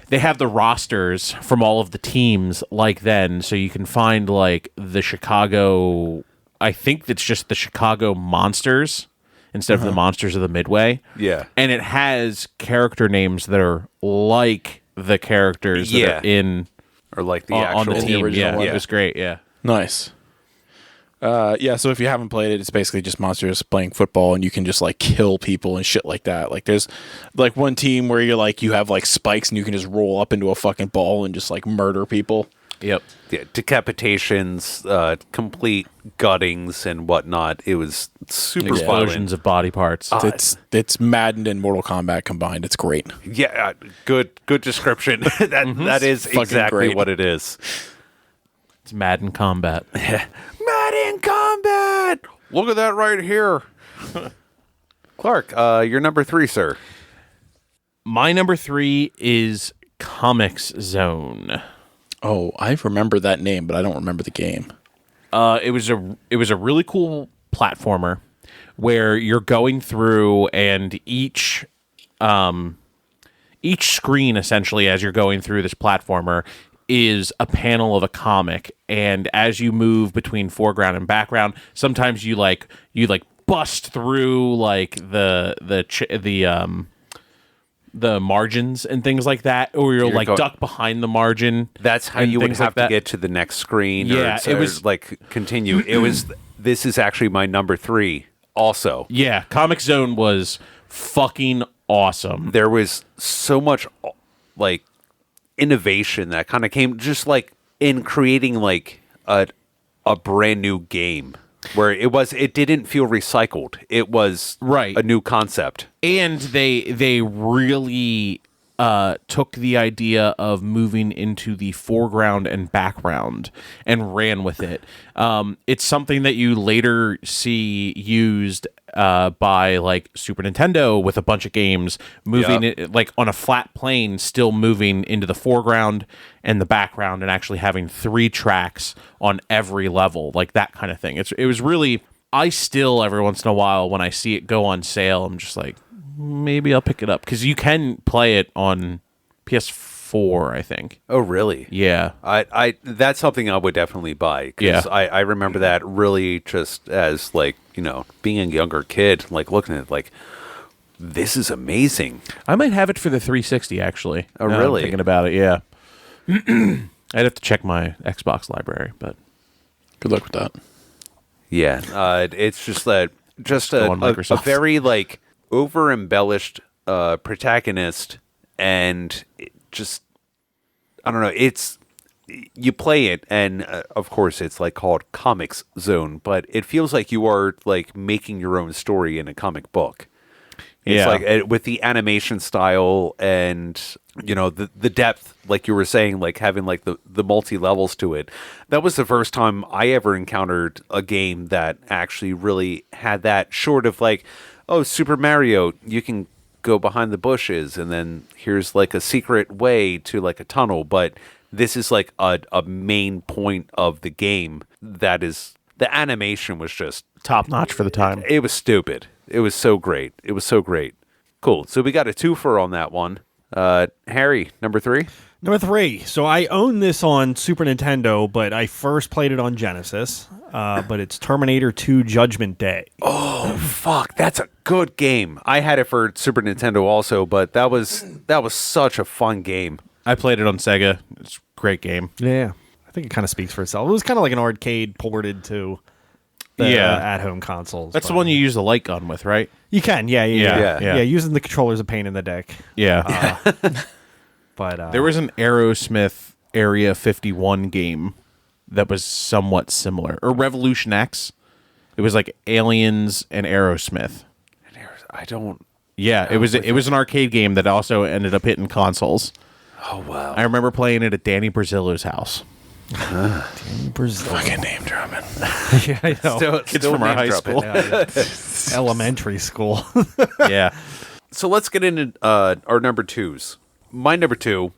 they have the rosters from all of the teams like then, so you can find like the Chicago. I think it's just the Chicago Monsters instead of the Monsters of the Midway. Yeah. And it has character names that are like the characters that Yeah. are in Or like the on the actual team. original Yeah, one. it was great. Yeah. Nice. Yeah, so if you haven't played it, it's basically just monsters playing football, and you can just like kill people and shit like that. Like there's like one team where you have like spikes and you can just roll up into a fucking ball and just like murder people. Yep. Yeah, decapitations, complete guttings and whatnot. It was super violent. Explosions of body parts. It's Madden and Mortal Kombat combined. It's great. Yeah, good description. That is Fucking exactly great. what it is. It's Madden Combat. Madden Combat. Look at that right here. Clark, you're number 3, sir. My number 3 is Comics Zone. Oh, I remember that name, but I don't remember the game. It was a really cool platformer where you're going through, and each screen essentially as you're going through this platformer is a panel of a comic, and as you move between foreground and background, sometimes you bust through like the margins and things like that, or you'll like duck behind the margin. That's how and you would things have like to get to the next screen. Yeah, or it was like continue. This is actually my number 3 also. Yeah, Comic Zone was fucking awesome. There was so much like innovation that kind of came just like in creating like a brand new game where it didn't feel recycled. It was Right. a new concept. And they really took the idea of moving into the foreground and background and ran with it. It's something that you later see used by like Super Nintendo with a bunch of games moving it like on a flat plane, still moving into the foreground and the background, and actually having 3 tracks on every level, like that kind of thing. It was really. I still every once in a while when I see it go on sale, I'm just like, maybe I'll pick it up, because you can play it on PS4, I think. Oh, really? Yeah. I that's something I would definitely buy. 'Cause Yeah. I remember that really just as like, being a younger kid, like looking at it like, this is amazing. I might have it for the 360, actually. Oh, Now I'm really? thinking about it, yeah. I'd have to check my Xbox library, but Good luck with that. Yeah, it's just that Go on a Microsoft. very like over embellished protagonist, and it just I don't know. you play it, and of course it's like called Comics Zone, but it feels like you are like making your own story in a comic book. It's like with the animation style and the depth, like you were saying, like having like the multi levels to it. That was the first time I ever encountered a game that actually really had that. Short of like, oh, Super Mario, you can go behind the bushes, and then here's like a secret way to like a tunnel, but this is like a main point of the game. That is, the animation was just Top notch for the time. it was stupid. It was so great. It was so great. Cool. So we got a twofer on that one. Harry, number 3. Number 3. So I own this on Super Nintendo, but I first played it on Genesis. But it's Terminator 2 Judgment Day. Oh, fuck. That's a good game. I had it for Super Nintendo also, but that was such a fun game. I played it on Sega. It's a great game. Yeah. I think it kind of speaks for itself. It was kind of like an arcade ported to the at-home consoles. That's the one you use the light gun with, right? You can, yeah. Yeah. Using the controller's a pain in the dick. Yeah. But There was an Aerosmith Area 51 game that was somewhat similar. Or Revolution X. It was like Aliens and Aerosmith. I don't... Yeah, it was an arcade game that also ended up hitting consoles. Oh, wow. I remember playing it at Danny Brazillo's house. Brazil. Fucking name dropping. Yeah, I know. Kids from our high school. Elementary school. Yeah. So let's get into our number 2s. My number 2,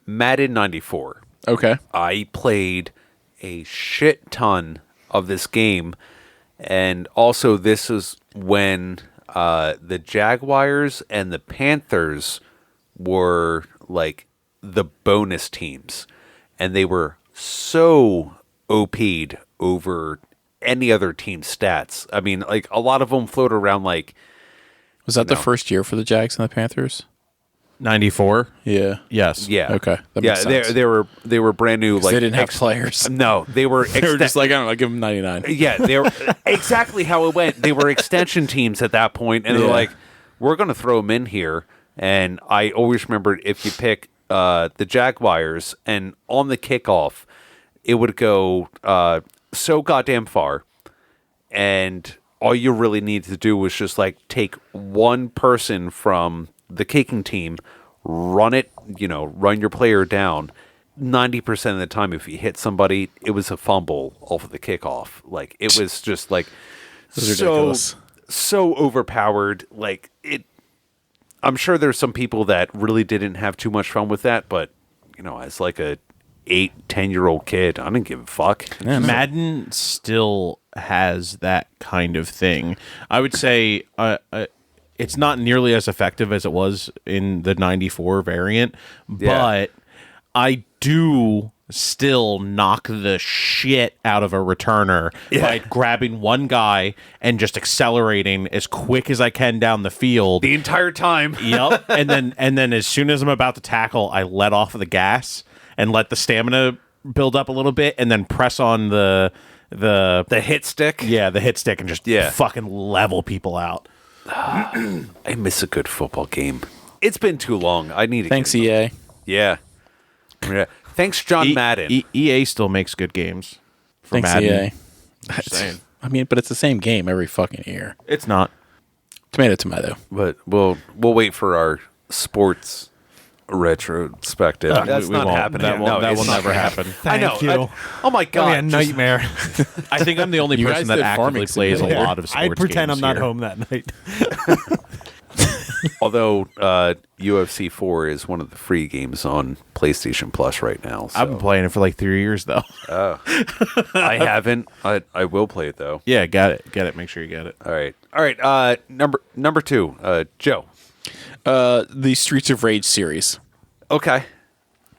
Madden 94. Okay. I played a shit ton of this game, and also this is when the Jaguars and the Panthers were like the bonus teams, and they were so OP'd over any other team's stats. I mean, like a lot of them float around like... Was that the first year for the Jags and the Panthers? 94? Yeah. Yes. Yeah. Okay. That makes sense. They were brand new. Like They didn't have players. No, they were. They were just like, I don't know, give them 99. Yeah, they were exactly how it went. They were extension teams at that point, and they're Yeah. like, we're going to throw them in here. And I always remembered, if you pick the Jaguars, and on the kickoff, it would go so goddamn far, and all you really needed to do was just like take one person from the kicking team, run your player down. 90% of the time, if you hit somebody, it was a fumble off of the kickoff. Like, it was just like so overpowered. Like, it. I'm sure there's some people that really didn't have too much fun with that, but as like a 8-10-year-old kid, I didn't give a fuck. Yeah, no. Madden still has that kind of thing. I would say it's not nearly as effective as it was in the 94 variant, but I do still knock the shit out of a returner by grabbing one guy and just accelerating as quick as I can down the field The entire time. Yep. And then as soon as I'm about to tackle, I let off of the gas and let the stamina build up a little bit, and then press on the hit stick. Yeah, the hit stick, and just fucking level people out. I miss a good football game. It's been too long. I need to. Thanks, EA. Yeah. Thanks, John Madden. EA still makes good games for Thanks, Madden. EA. Just saying. I mean, but it's the same game every fucking year. It's not. Tomato. But we'll wait for our sports retrospective. That's we not won't. happening. That will never happen. I know. Thank you. Oh my god! That'd be a nightmare. I think I'm the only You person guys that did actively Farming plays a Simulator. lot of sports I'd pretend games I'm not here. home that night. Although UFC 4 is one of the free games on PlayStation Plus right now. So. I've been playing it for like 3 years though. I haven't. I will play it though. Yeah, got it. Make sure you get it. All right. Number 2, Joe. The Streets of Rage series. Okay.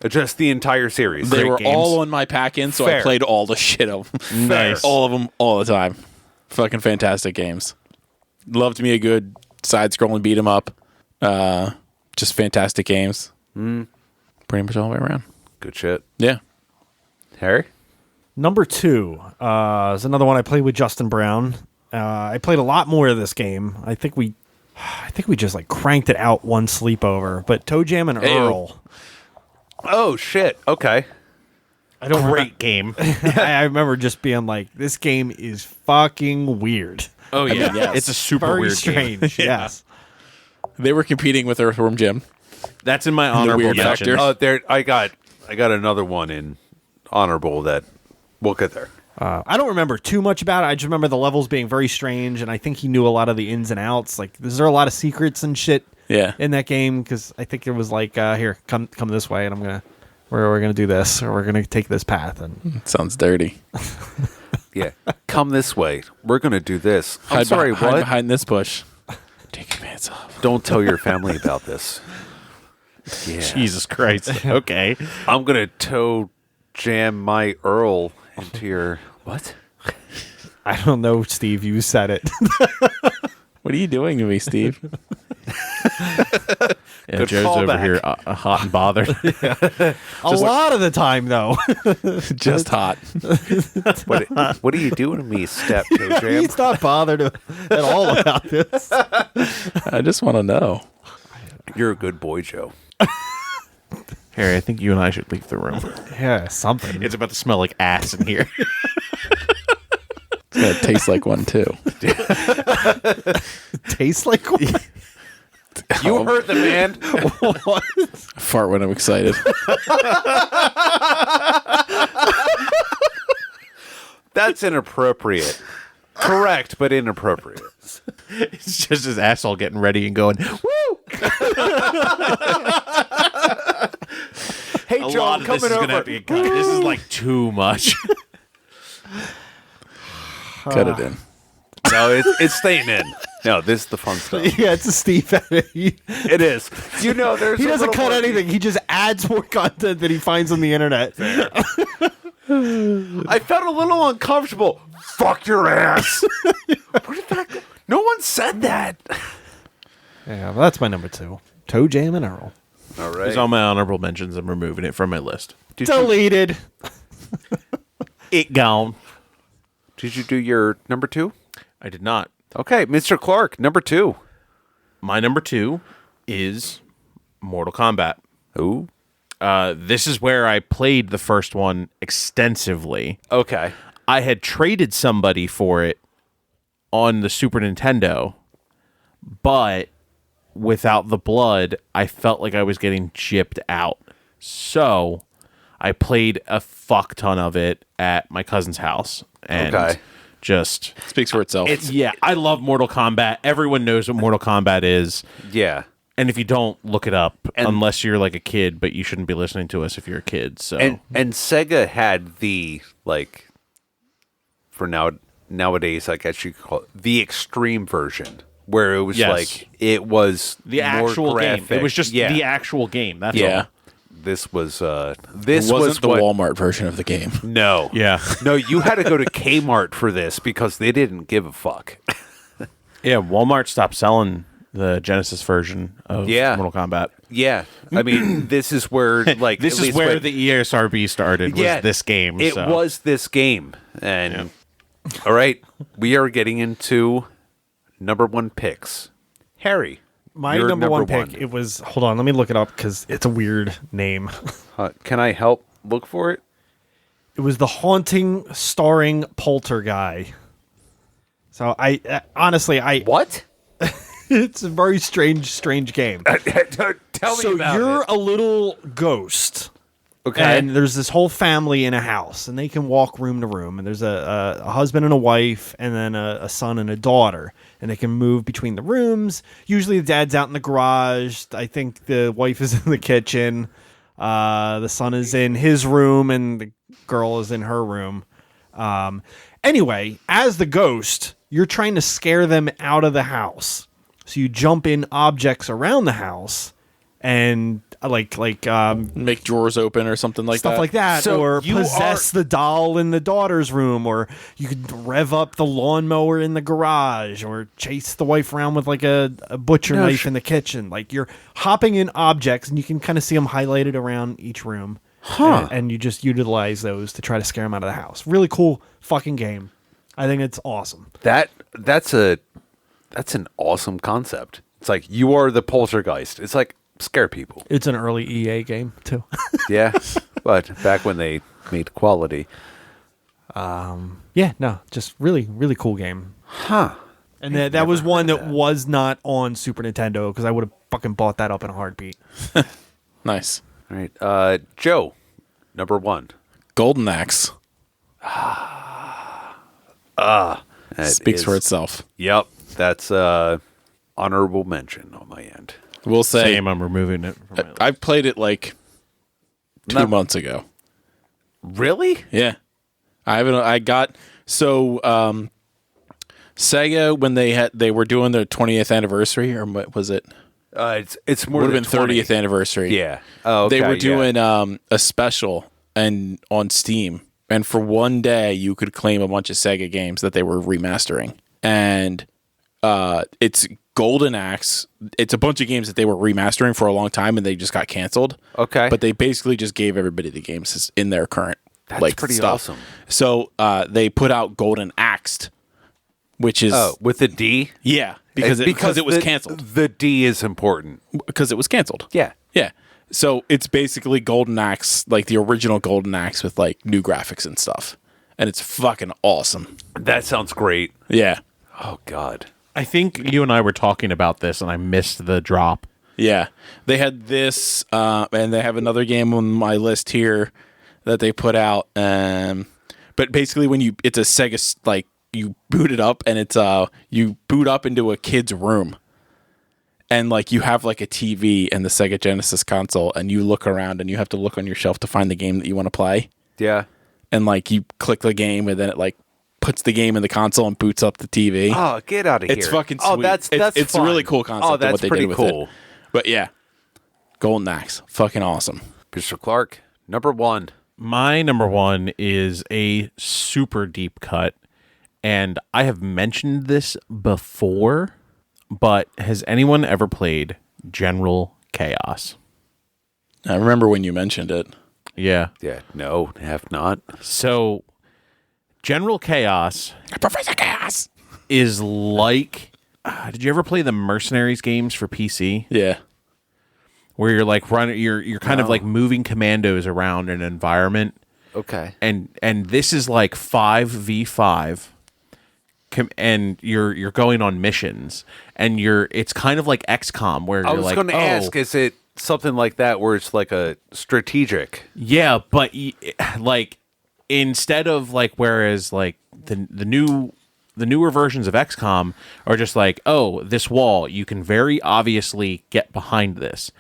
Just the entire series. They Great were games. all on my pack-in, so Fair. I played all the shit of them. Nice. All of them, all the time. Fucking fantastic games. Loved me a good side-scrolling beat 'em up. Just fantastic games. Pretty much all the way around. Good shit. Yeah. Harry? Number 2 is another one I played with Justin Brown. I played a lot more of this game. I think we just like cranked it out one sleepover. But Toe Jam and Ayo. Earl. Oh shit. Okay. Great game. I remember just being like, this game is fucking weird. Oh yeah, yes. It's a super Very weird strange. game. Yes. They were competing with Earthworm Jim. That's in my honorable weird mentions. factor. Oh, there. I got another one in honorable that we'll get there. I don't remember too much about it. I just remember the levels being very strange, and I think he knew a lot of the ins and outs. Like, is there a lot of secrets and shit in that game? Because I think it was like, here, come this way, and we're gonna do this, or we're gonna take this path. And Sounds dirty. Yeah, come this way. We're gonna do this. I'm Hide sorry. hide What? behind this bush. Take your pants off. Don't tell your family about this. Yeah, Jesus Christ. Okay. I'm gonna toe jam my Earl into your what? I don't know, Steve. You said it. What are you doing to me, Steve? Yeah, Good Joe's over fallback. here hot and bothered. A lot of the time, though. Just hot. What are you doing to me, step toe jam? He's not bothered at all about this. I just want to know. You're a good boy, Joe. Harry, I think you and I should leave the room. Yeah, something. It's about to smell like ass in here. It's going to taste like one, too. tastes like one. You heard the man. What? I fart when I'm excited. That's inappropriate. Correct, but inappropriate. It's just his asshole getting ready and going, woo! Hey, A Joe, lot I'm of this coming is going to over. have to be cut. This is like too much. Cut it in. No, it's staying in. No, this is the fun stuff. Yeah, it's a Steve edit. He It is. You know, there's a doesn't little cut more- anything. He just adds more content that he finds on the internet. I felt a little uncomfortable. Fuck your ass. Where did that go? No one said that. Yeah, well, that's my number 2. Toe Jam and Earl. All It's right. on my honorable mentions. I'm removing it from my list. Deleted. It gone. Did you do your number 2? I did not. Okay, Mr. Clark, number 2. My number 2 is Mortal Kombat. Ooh. This is where I played the first one extensively. Okay. I had traded somebody for it on the Super Nintendo, but without the blood, I felt like I was getting gypped out. So I played a fuck ton of it at my cousin's house. And Okay. just... Speaks for itself. Yeah, I love Mortal Kombat. Everyone knows what Mortal Kombat is. Yeah. And if you don't, look it up. And- unless you're like a kid, but you shouldn't be listening to us if you're a kid. So And Sega had the, like, for nowadays, I guess you could call it the extreme version, where it was Yes. like, it was the more actual graphic. game. It was just Yeah. the actual game. That's yeah. all. This was, It this wasn't was the what, Walmart version of the game. No. Yeah. No, you had to go to Kmart for this because they didn't give a fuck. Yeah, Walmart stopped selling the Genesis version of Yeah. Mortal Kombat. Yeah. I mean, this is where, like, This at is least where when- the E ESRB started, was this game. It so. was this game. And, all right, we are getting into number 1 picks. Harry. My your number 1 pick, it was... Hold on, let me look it up because it's a weird name. Can I help look for it? It was The Haunting starring Poltergeist. So honestly, What? it's a very strange game. Tell me So about you're it. a little ghost. Okay. And there's this whole family in a house, and they can walk room to room. And there's a husband and a wife, and then a son and a daughter. And they can move between the rooms. Usually the dad's out in the garage. I think the wife is in the kitchen. The son is in his room, and the girl is in her room. Anyway, as the ghost, you're trying to scare them out of the house. So you jump in objects around the house and Make drawers open or something like stuff that. like that, So or you possess the doll in the daughter's room, or you could rev up the lawnmower in the garage, or chase the wife around with like a butcher knife in the kitchen. Like, you're hopping in objects, and you can kind of see them highlighted around each room. And you just utilize those to try to scare them out of the house. Really cool fucking game. I think it's awesome. That's an awesome concept. It's like you are the poltergeist. It's like scare people. It's an early EA game too. Yeah. But back when they made quality. Yeah, no, just really, really cool game. Huh. And that was one that was not on Super Nintendo because I would have fucking bought that up in a heartbeat. Nice. All right. Joe, number 1. Golden Axe That speaks for is- itself. Yep. That's honorable mention on my end. We'll say Same, I'm removing it from my list. I played it like 2 months ago. Really? Yeah. Sega, when they were doing their 20th anniversary, or what was it? It's more Would than have been 20. 30th anniversary. Yeah. Oh, okay, They were yeah. doing a special and on Steam, and for one day you could claim a bunch of Sega games that they were remastering, and it's Golden Axe. It's a bunch of games that they were remastering for a long time, and they just got canceled. Okay. But they basically just gave everybody the games in their current That's pretty stuff. awesome. So they put out Golden Axed, which is with a D? yeah because it was canceled The D is important. because it was canceled. Yeah. Yeah. So it's basically Golden Axe, like the original Golden Axe with like new graphics and stuff. And it's fucking awesome. That sounds great. Yeah. Oh, God. I think you and I were talking about this, and I missed the drop. Yeah. They had this, and they have another game on my list here that they put out. But basically it's a Sega, like you boot it up and it's, you boot up into a kid's room. And like you have like a TV and the Sega Genesis console, and you look around and you have to look on your shelf to find the game that you want to play. Yeah. And like you click the game and then it like puts the game in the console and boots up the TV. Oh, get out of here. It's fucking sweet. Oh, that's it's a fun. really cool concept. Oh, of that's what they pretty did with cool. it. But yeah, Golden Axe, fucking awesome. Mr. Clark, number 1. My number 1 is a super deep cut, and I have mentioned this before, but has anyone ever played General Chaos? I remember when you mentioned it. Yeah. Yeah. No, have not. So, General Chaos Professor Chaos. is like. Did you ever play the Mercenaries games for PC? Yeah. Where you're like you're kind of like moving commandos around an environment, Okay. and this is like 5v5, and you're going on missions, and it's kind of like XCOM where I you're was like, going to ask, is it something like that where it's like a strategic? yeah, but like instead of like, whereas like the newer versions of XCOM are just like, oh, this wall, you can very obviously get behind this.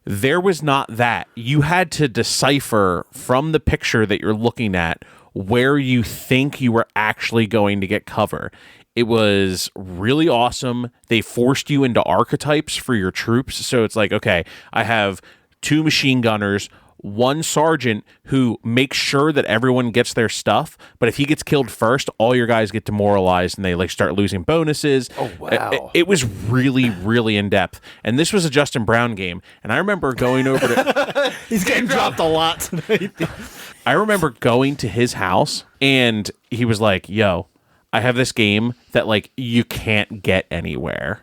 There was not that. You had to decipher from the picture that you're looking at where you think you were actually going to get cover. It was really awesome. They forced you into archetypes for your troops. So it's like, okay, I have 2 machine gunners, 1 sergeant who makes sure that everyone gets their stuff, but if he gets killed first, all your guys get demoralized and they like start losing bonuses. Oh, wow. It was really, really in depth. And this was a Justin Brown game. And I remember going over to He's getting dropped a lot tonight. I remember going to his house and he was like, yo, I have this game that like you can't get anywhere.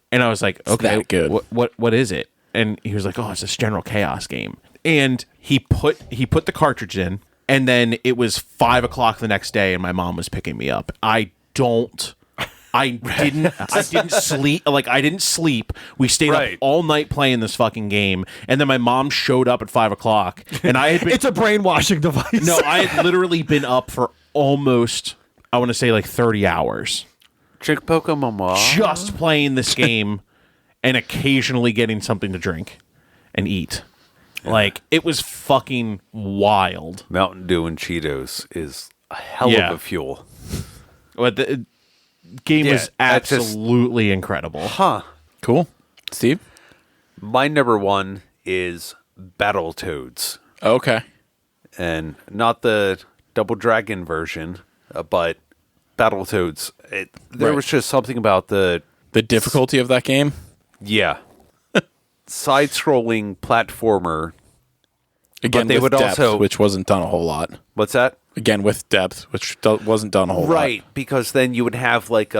And I was like, okay, that good. What is it? And he was like, oh, it's this General Chaos game. And he put the cartridge in, and then it was 5:00 the next day, and my mom was picking me up. I didn't sleep. Like, I didn't sleep. We stayed up Right. all night playing this fucking game, and then my mom showed up at 5:00, and I had been It's a brainwashing device. no, I had literally been up for almost, I want to say like 30 hours, Chick Pokemon. just playing this game, and occasionally getting something to drink and eat. Like, it was fucking wild. Mountain Dew and Cheetos is a hell Yeah. of a fuel. But the game Yeah, was that's just- absolutely incredible. Huh. Cool. Steve? My number 1 is Battletoads. Okay. And not the Double Dragon version, but Battletoads. There Right. was just something about The difficulty of that game? yeah, side-scrolling platformer. Again, they with would depth, also- which wasn't done a whole lot. What's that? Again, with depth, which wasn't done a whole lot. Right, because then you would have like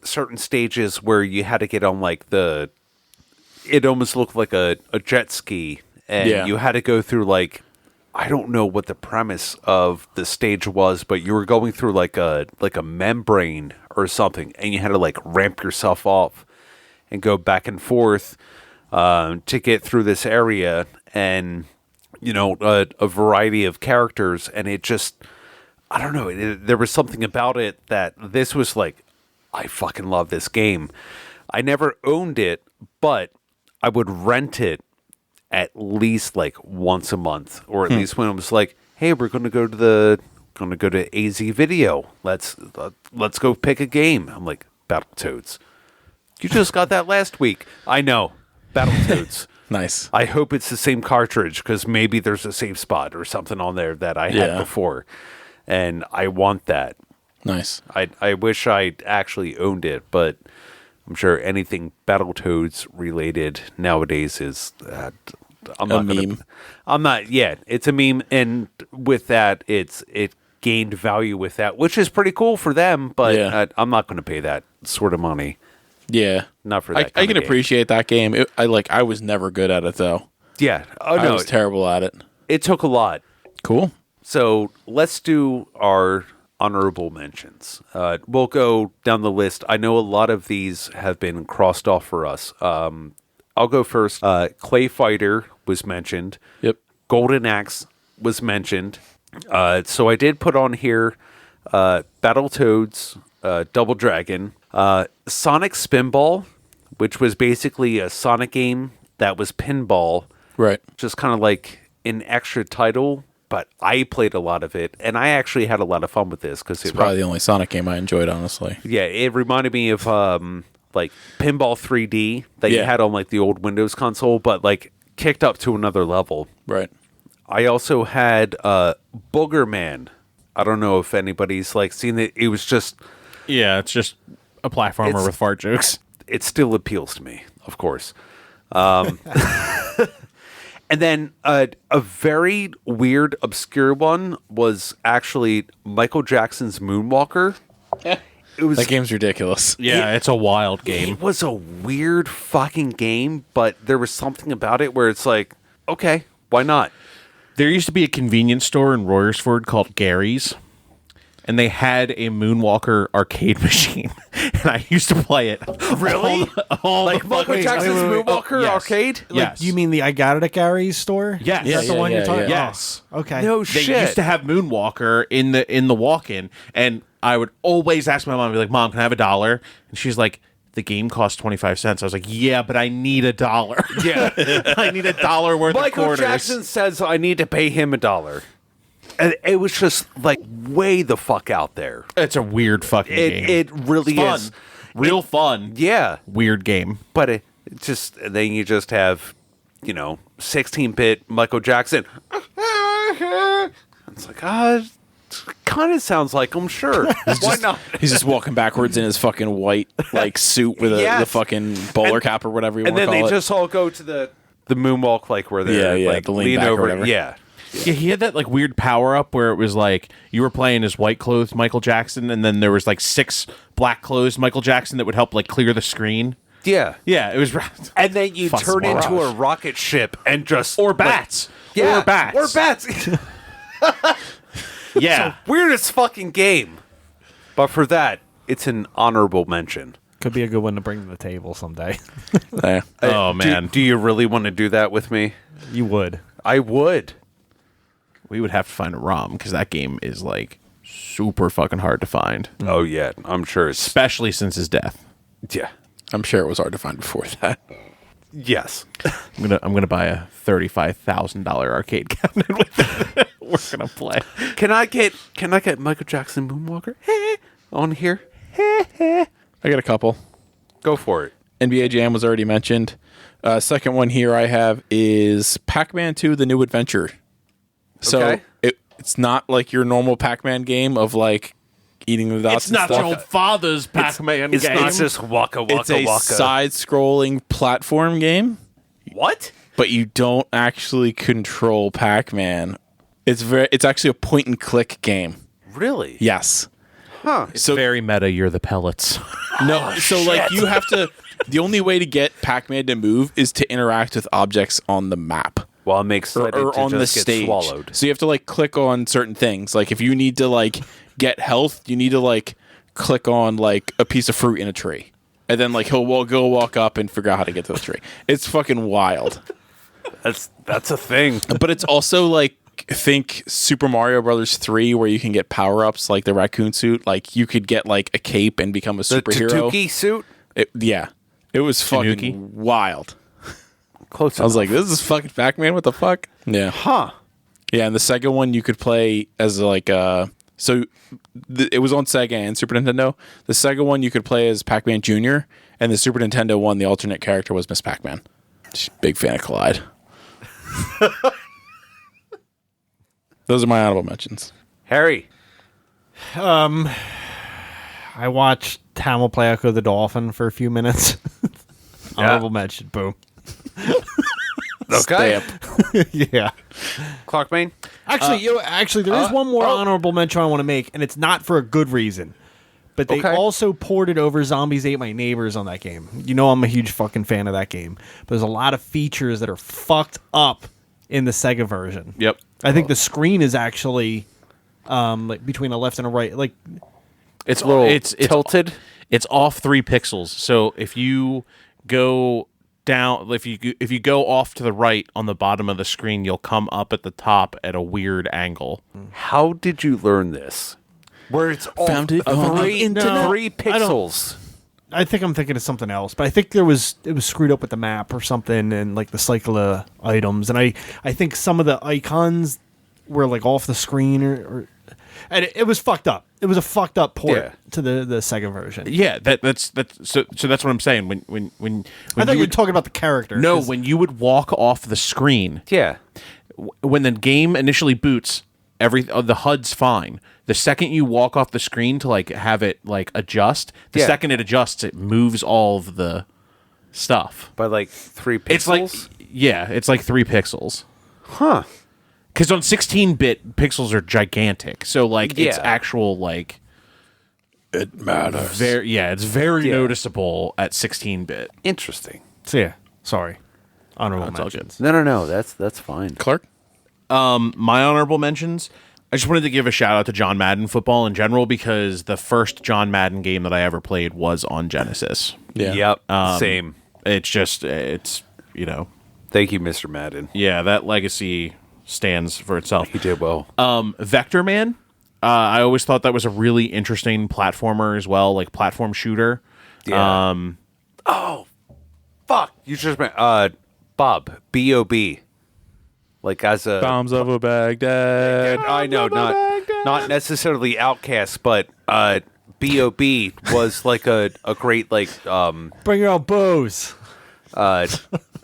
certain stages where you had to get on like it almost looked like a jet ski, and Yeah. you had to go through like I don't know what the premise of the stage was, but you were going through like a membrane or something, and you had to like ramp yourself off and go back and forth to get through this area, and a variety of characters, and it just, I don't know, there was something about it that this was like, I fucking love this game. I never owned it, but I would rent it at least like once a month, or at least when it was like, hey, we're going to go to AZ Video. Let's go pick a game. I'm like, Battletoads. You just got that last week. I know, Battletoads. Nice. I hope it's the same cartridge, because maybe there's a save spot or something on there that I had before, and I want that. Nice. I wish I actually owned it, but I'm sure anything Battletoads related nowadays is I'm not a meme. I'm not. Yeah, it's a meme, and with that, it gained value with that, which is pretty cool for them. But I'm not going to pay that sort of money. Yeah, Not for that. I can game. appreciate that game. I was never good at it though. Yeah. Oh I no, was terrible at it. it took a lot. Cool. So let's do our honorable mentions. We'll go down the list. I know a lot of these have been crossed off for us. I'll go first. Clay Fighter was mentioned. Yep. Golden Axe was mentioned. So I did put on here Battletoads, Double Dragon, Sonic Spinball, which was basically a Sonic game that was pinball. Right. Just kind of like an extra title, but I played a lot of it, and I actually had a lot of fun with this because It's probably the only Sonic game I enjoyed, honestly. yeah, it reminded me of like Pinball 3D that you had on like the old Windows console, but like kicked up to another level. Right. I also had Booger Man. I don't know if anybody's like seen it. It was just, Yeah, it's just a platformer with fart jokes. it still appeals to me, of course. And then a very weird, obscure one was actually Michael Jackson's Moonwalker. It was That game's ridiculous. Yeah, it's a wild game. It was a weird fucking game, but there was something about it where it's like, okay, why not? There used to be a convenience store in Royersford called Gary's, and they had a Moonwalker arcade machine, and I used to play it. Really? All Like the Michael fucking- Jackson's Moonwalker yes. arcade? Yes. You mean the I Got It at Gary's store? Yes. Is that the Yeah, one you're yeah, talking yeah. about? Yes. Okay. No They shit. used to have Moonwalker in the walk-in, and I would always ask my mom, I'd be like, Mom, can I have $1? And she's like, the game costs 25 cents. I was like, yeah, but I need $1. Yeah. I need $1 worth of Michael quarters. Jackson says I need to pay him $1. And it was just like way the fuck out there. It's a weird fucking game. It really Fun. is. Real fun. Yeah. Weird game. But it just, then you just have, 16-bit Michael Jackson. It's like, kind of sounds like him, sure. Why not? He's just walking backwards in his fucking white like suit with Yes. the fucking bowler cap or whatever you And want to then call they it. just all go to the moonwalk, like where they're like the lean lean back or over. whatever. Yeah. Yeah, he had that like weird power up where it was like you were playing as white clothed Michael Jackson, and then there was like 6 black clothed Michael Jackson that would help like clear the screen. Yeah. Yeah, it was And then you Fuss turn barrage. into a rocket ship and just or bats. yeah, Or bats. Or bats. Yeah. Weirdest fucking game. But for that, it's an honorable mention. Could be a good one to bring to the table someday. Yeah. Oh man. Do you really want to do that with me? You would. I would. We would have to find a ROM because that game is like super fucking hard to find. Oh yeah, I'm sure it's Especially since his death. yeah. I'm sure it was hard to find before that. Yes. I'm gonna buy a $35,000 arcade cabinet with it. We're gonna play. Can I get Michael Jackson Moonwalker on here? I got a couple. Go for it. NBA Jam was already mentioned. Second one here I have is Pac-Man 2: The New Adventure. So Okay. it's not like your normal Pac-Man game of like eating the dots. It's not and your stuff. father's Pac-Man It's game. not just waka waka It's a waka. side-scrolling platform game, What? but you don't actually control Pac-Man. It's actually a point-and-click game. Really? Yes. Huh. It's very meta. You're the pellets. No, so like you have to. The only way to get Pac-Man to move is to interact with objects on the map. While I'm excited or to on the just get stage. swallowed. So you have to like click on certain things. Like if you need to like get health, you need to like click on like a piece of fruit in a tree, and then like he'll go walk up and figure out how to get to the tree. It's fucking wild. That's a thing. But it's also like think Super Mario Brothers 3 where you can get power-ups like the raccoon suit. Like you could get like a cape and become a The superhero. Tanuki suit? Yeah. It was fucking Tanuki? wild. Close I was like, this is fucking Pac-Man, what the fuck? Yeah. huh. Yeah, and the Sega one you could play as like it was on Sega and Super Nintendo. The Sega one you could play as Pac-Man Jr. and the Super Nintendo one the alternate character was Miss Pac-Man. Big fan of Collide. Those are my honorable mentions. Harry. I watched Hamill play Echo the Dolphin for a few minutes. Honorable mention. Boom. Okay. Stamp. Yeah. Clockmane? Actually, there is one more honorable mention I want to make, and it's not for a good reason. But they Okay. also ported over Zombies Ate My Neighbors on that game. You know I'm a huge fucking fan of that game. But there's a lot of features that are fucked up in the Sega version. Yep. I think the screen is actually like between a left and a right. Like It's a little it's tilted. It's off 3 pixels. So if you go down, if you go off to the right on the bottom of the screen, you'll come up at the top at a weird angle. How did you learn this? Where it's all Found it on the internet. 3 pixels. I think I'm thinking of something else, but I think it was screwed up with the map or something, and like the cycle of items, and I think some of the icons were like off the screen or and it was fucked up. It was a fucked up port to the Sega version. Yeah, that's so that's what I'm saying. When I thought you were talking about the character. no, 'cause- when you would walk off the screen, Yeah. when the game initially boots, the HUD's fine. The second you walk off the screen to like have it like adjust, the Yeah. second it adjusts, it moves all of the stuff. By like 3 pixels? It's like it's like 3 pixels. huh. Because on 16-bit, pixels are gigantic. So like it's Yeah. actual like It matters. it's very Yeah. noticeable at 16-bit. Interesting. So yeah, sorry. Honorable That's all good. mentions. No. That's fine. Clark? My honorable mentions. I just wanted to give a shout out to John Madden football in general because the first John Madden game that I ever played was on Genesis. Yeah. Yep. Same. It's Thank you, Mr. Madden. yeah, that legacy stands for itself. He did well. Vector Man. I always thought that was a really interesting platformer as well, like platform shooter. Yeah. Fuck. You just Bob. B.O.B. Like as a Bombs over Baghdad. I know, not necessarily Outcast, but B.O.B. was like a great like Bring your own bows. a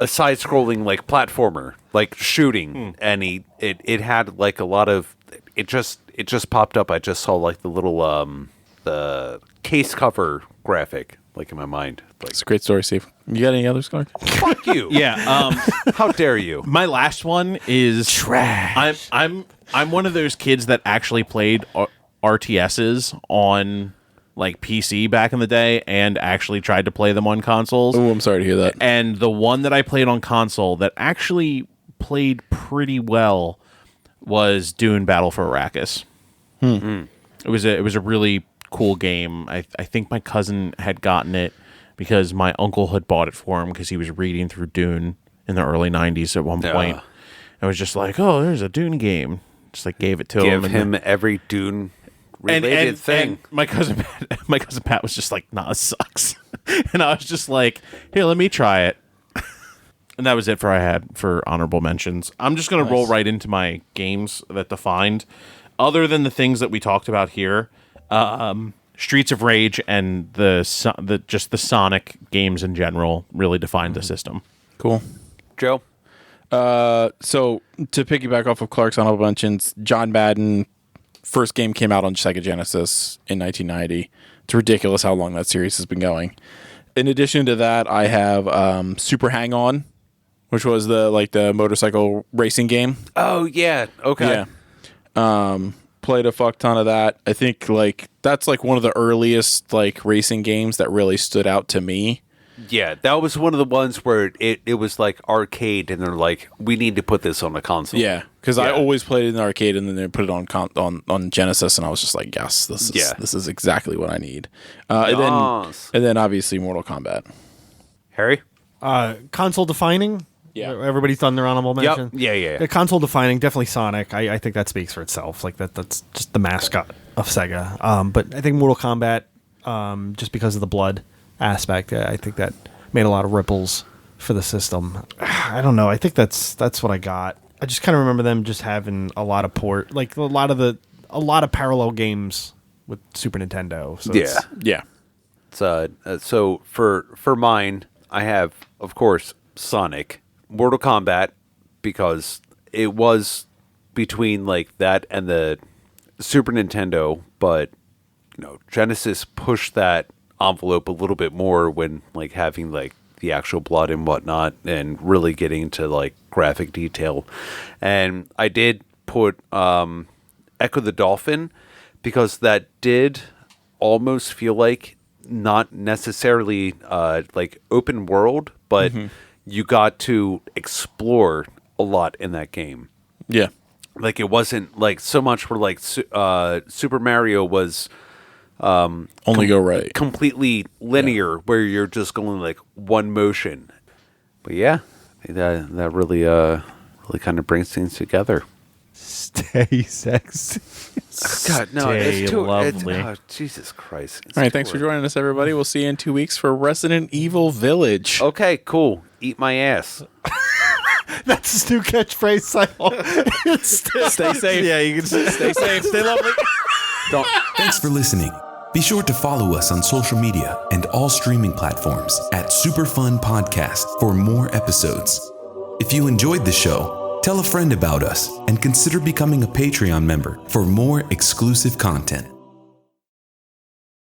side-scrolling like platformer, like shooting, and it had like a lot of it just popped up. I just saw like the little the case cover graphic like in my mind. Like, It's a great story, Steve. You got any others, Clark? fuck you! Yeah. How dare you? My last one is Trash. I'm one of those kids that actually played RTSs on like PC back in the day and actually tried to play them on consoles. Oh, I'm sorry to hear that. And the one that I played on console that actually played pretty well was Dune Battle for Arrakis. It was a really cool game. I think my cousin had gotten it because my uncle had bought it for him because he was reading through Dune in the early 90s at one point. I was just like, oh, there's a Dune game. Just like gave it to him. Give him every Dune related thing. And my cousin Pat was just like, nah, it sucks. And I was just like, here, let me try it. And that was it I had for honorable mentions. I'm just going to roll right into my games that defined. Other than the things that we talked about here, Streets of Rage and the Sonic games in general really defined the system. Cool. Joe? So to piggyback off of Clark's honorable mentions, John Madden first game came out on Sega Genesis in 1990. It's ridiculous how long that series has been going. In addition to that, I have Super Hang On, which was the motorcycle racing game. Oh yeah. Okay. Yeah. Played a fuck ton of that. I think like that's like one of the earliest like racing games that really stood out to me. Yeah, that was one of the ones where it was like arcade, and they're like, we need to put this on the console. Yeah, because I Yeah. always played it in the arcade, and then they put it on Genesis, and I was just like, yes, this is exactly what I need. Yes. And then obviously Mortal Kombat. Harry? Console defining. Yeah. Everybody's done their honorable mention. Yeah. The console defining, definitely Sonic. I think that speaks for itself. Like that's just the mascot of Sega. But I think Mortal Kombat, just because of the blood aspect, I think that made a lot of ripples for the system. I don't know. I think that's what I got. I just kind of remember them just having a lot of a lot of parallel games with Super Nintendo. So Yeah. Yeah. So for mine, I have, of course, Sonic, Mortal Kombat, because it was between like that and the Super Nintendo, but Genesis pushed that envelope a little bit more when like having like the actual blood and whatnot, and really getting into like graphic detail. And I did put Echo the Dolphin, because that did almost feel like not necessarily like open world, but you got to explore a lot in that game. Yeah. Like it wasn't like so much where like Super Mario was Only go right. completely linear, where you're just going like one motion. But yeah, I think that really really kind of brings things together. Stay sexy. God, no, Stay it's too lovely. Jesus Christ! All right, thanks for joining us, everybody. We'll see you in 2 weeks for Resident Evil Village. Okay, cool. Eat my ass. That's his new catchphrase. Stay safe. Yeah, you can Stay safe. Stay lovely. Thanks for listening. Be sure to follow us on social media and all streaming platforms at Superfun Podcast for more episodes. If you enjoyed the show, tell a friend about us and consider becoming a Patreon member for more exclusive content.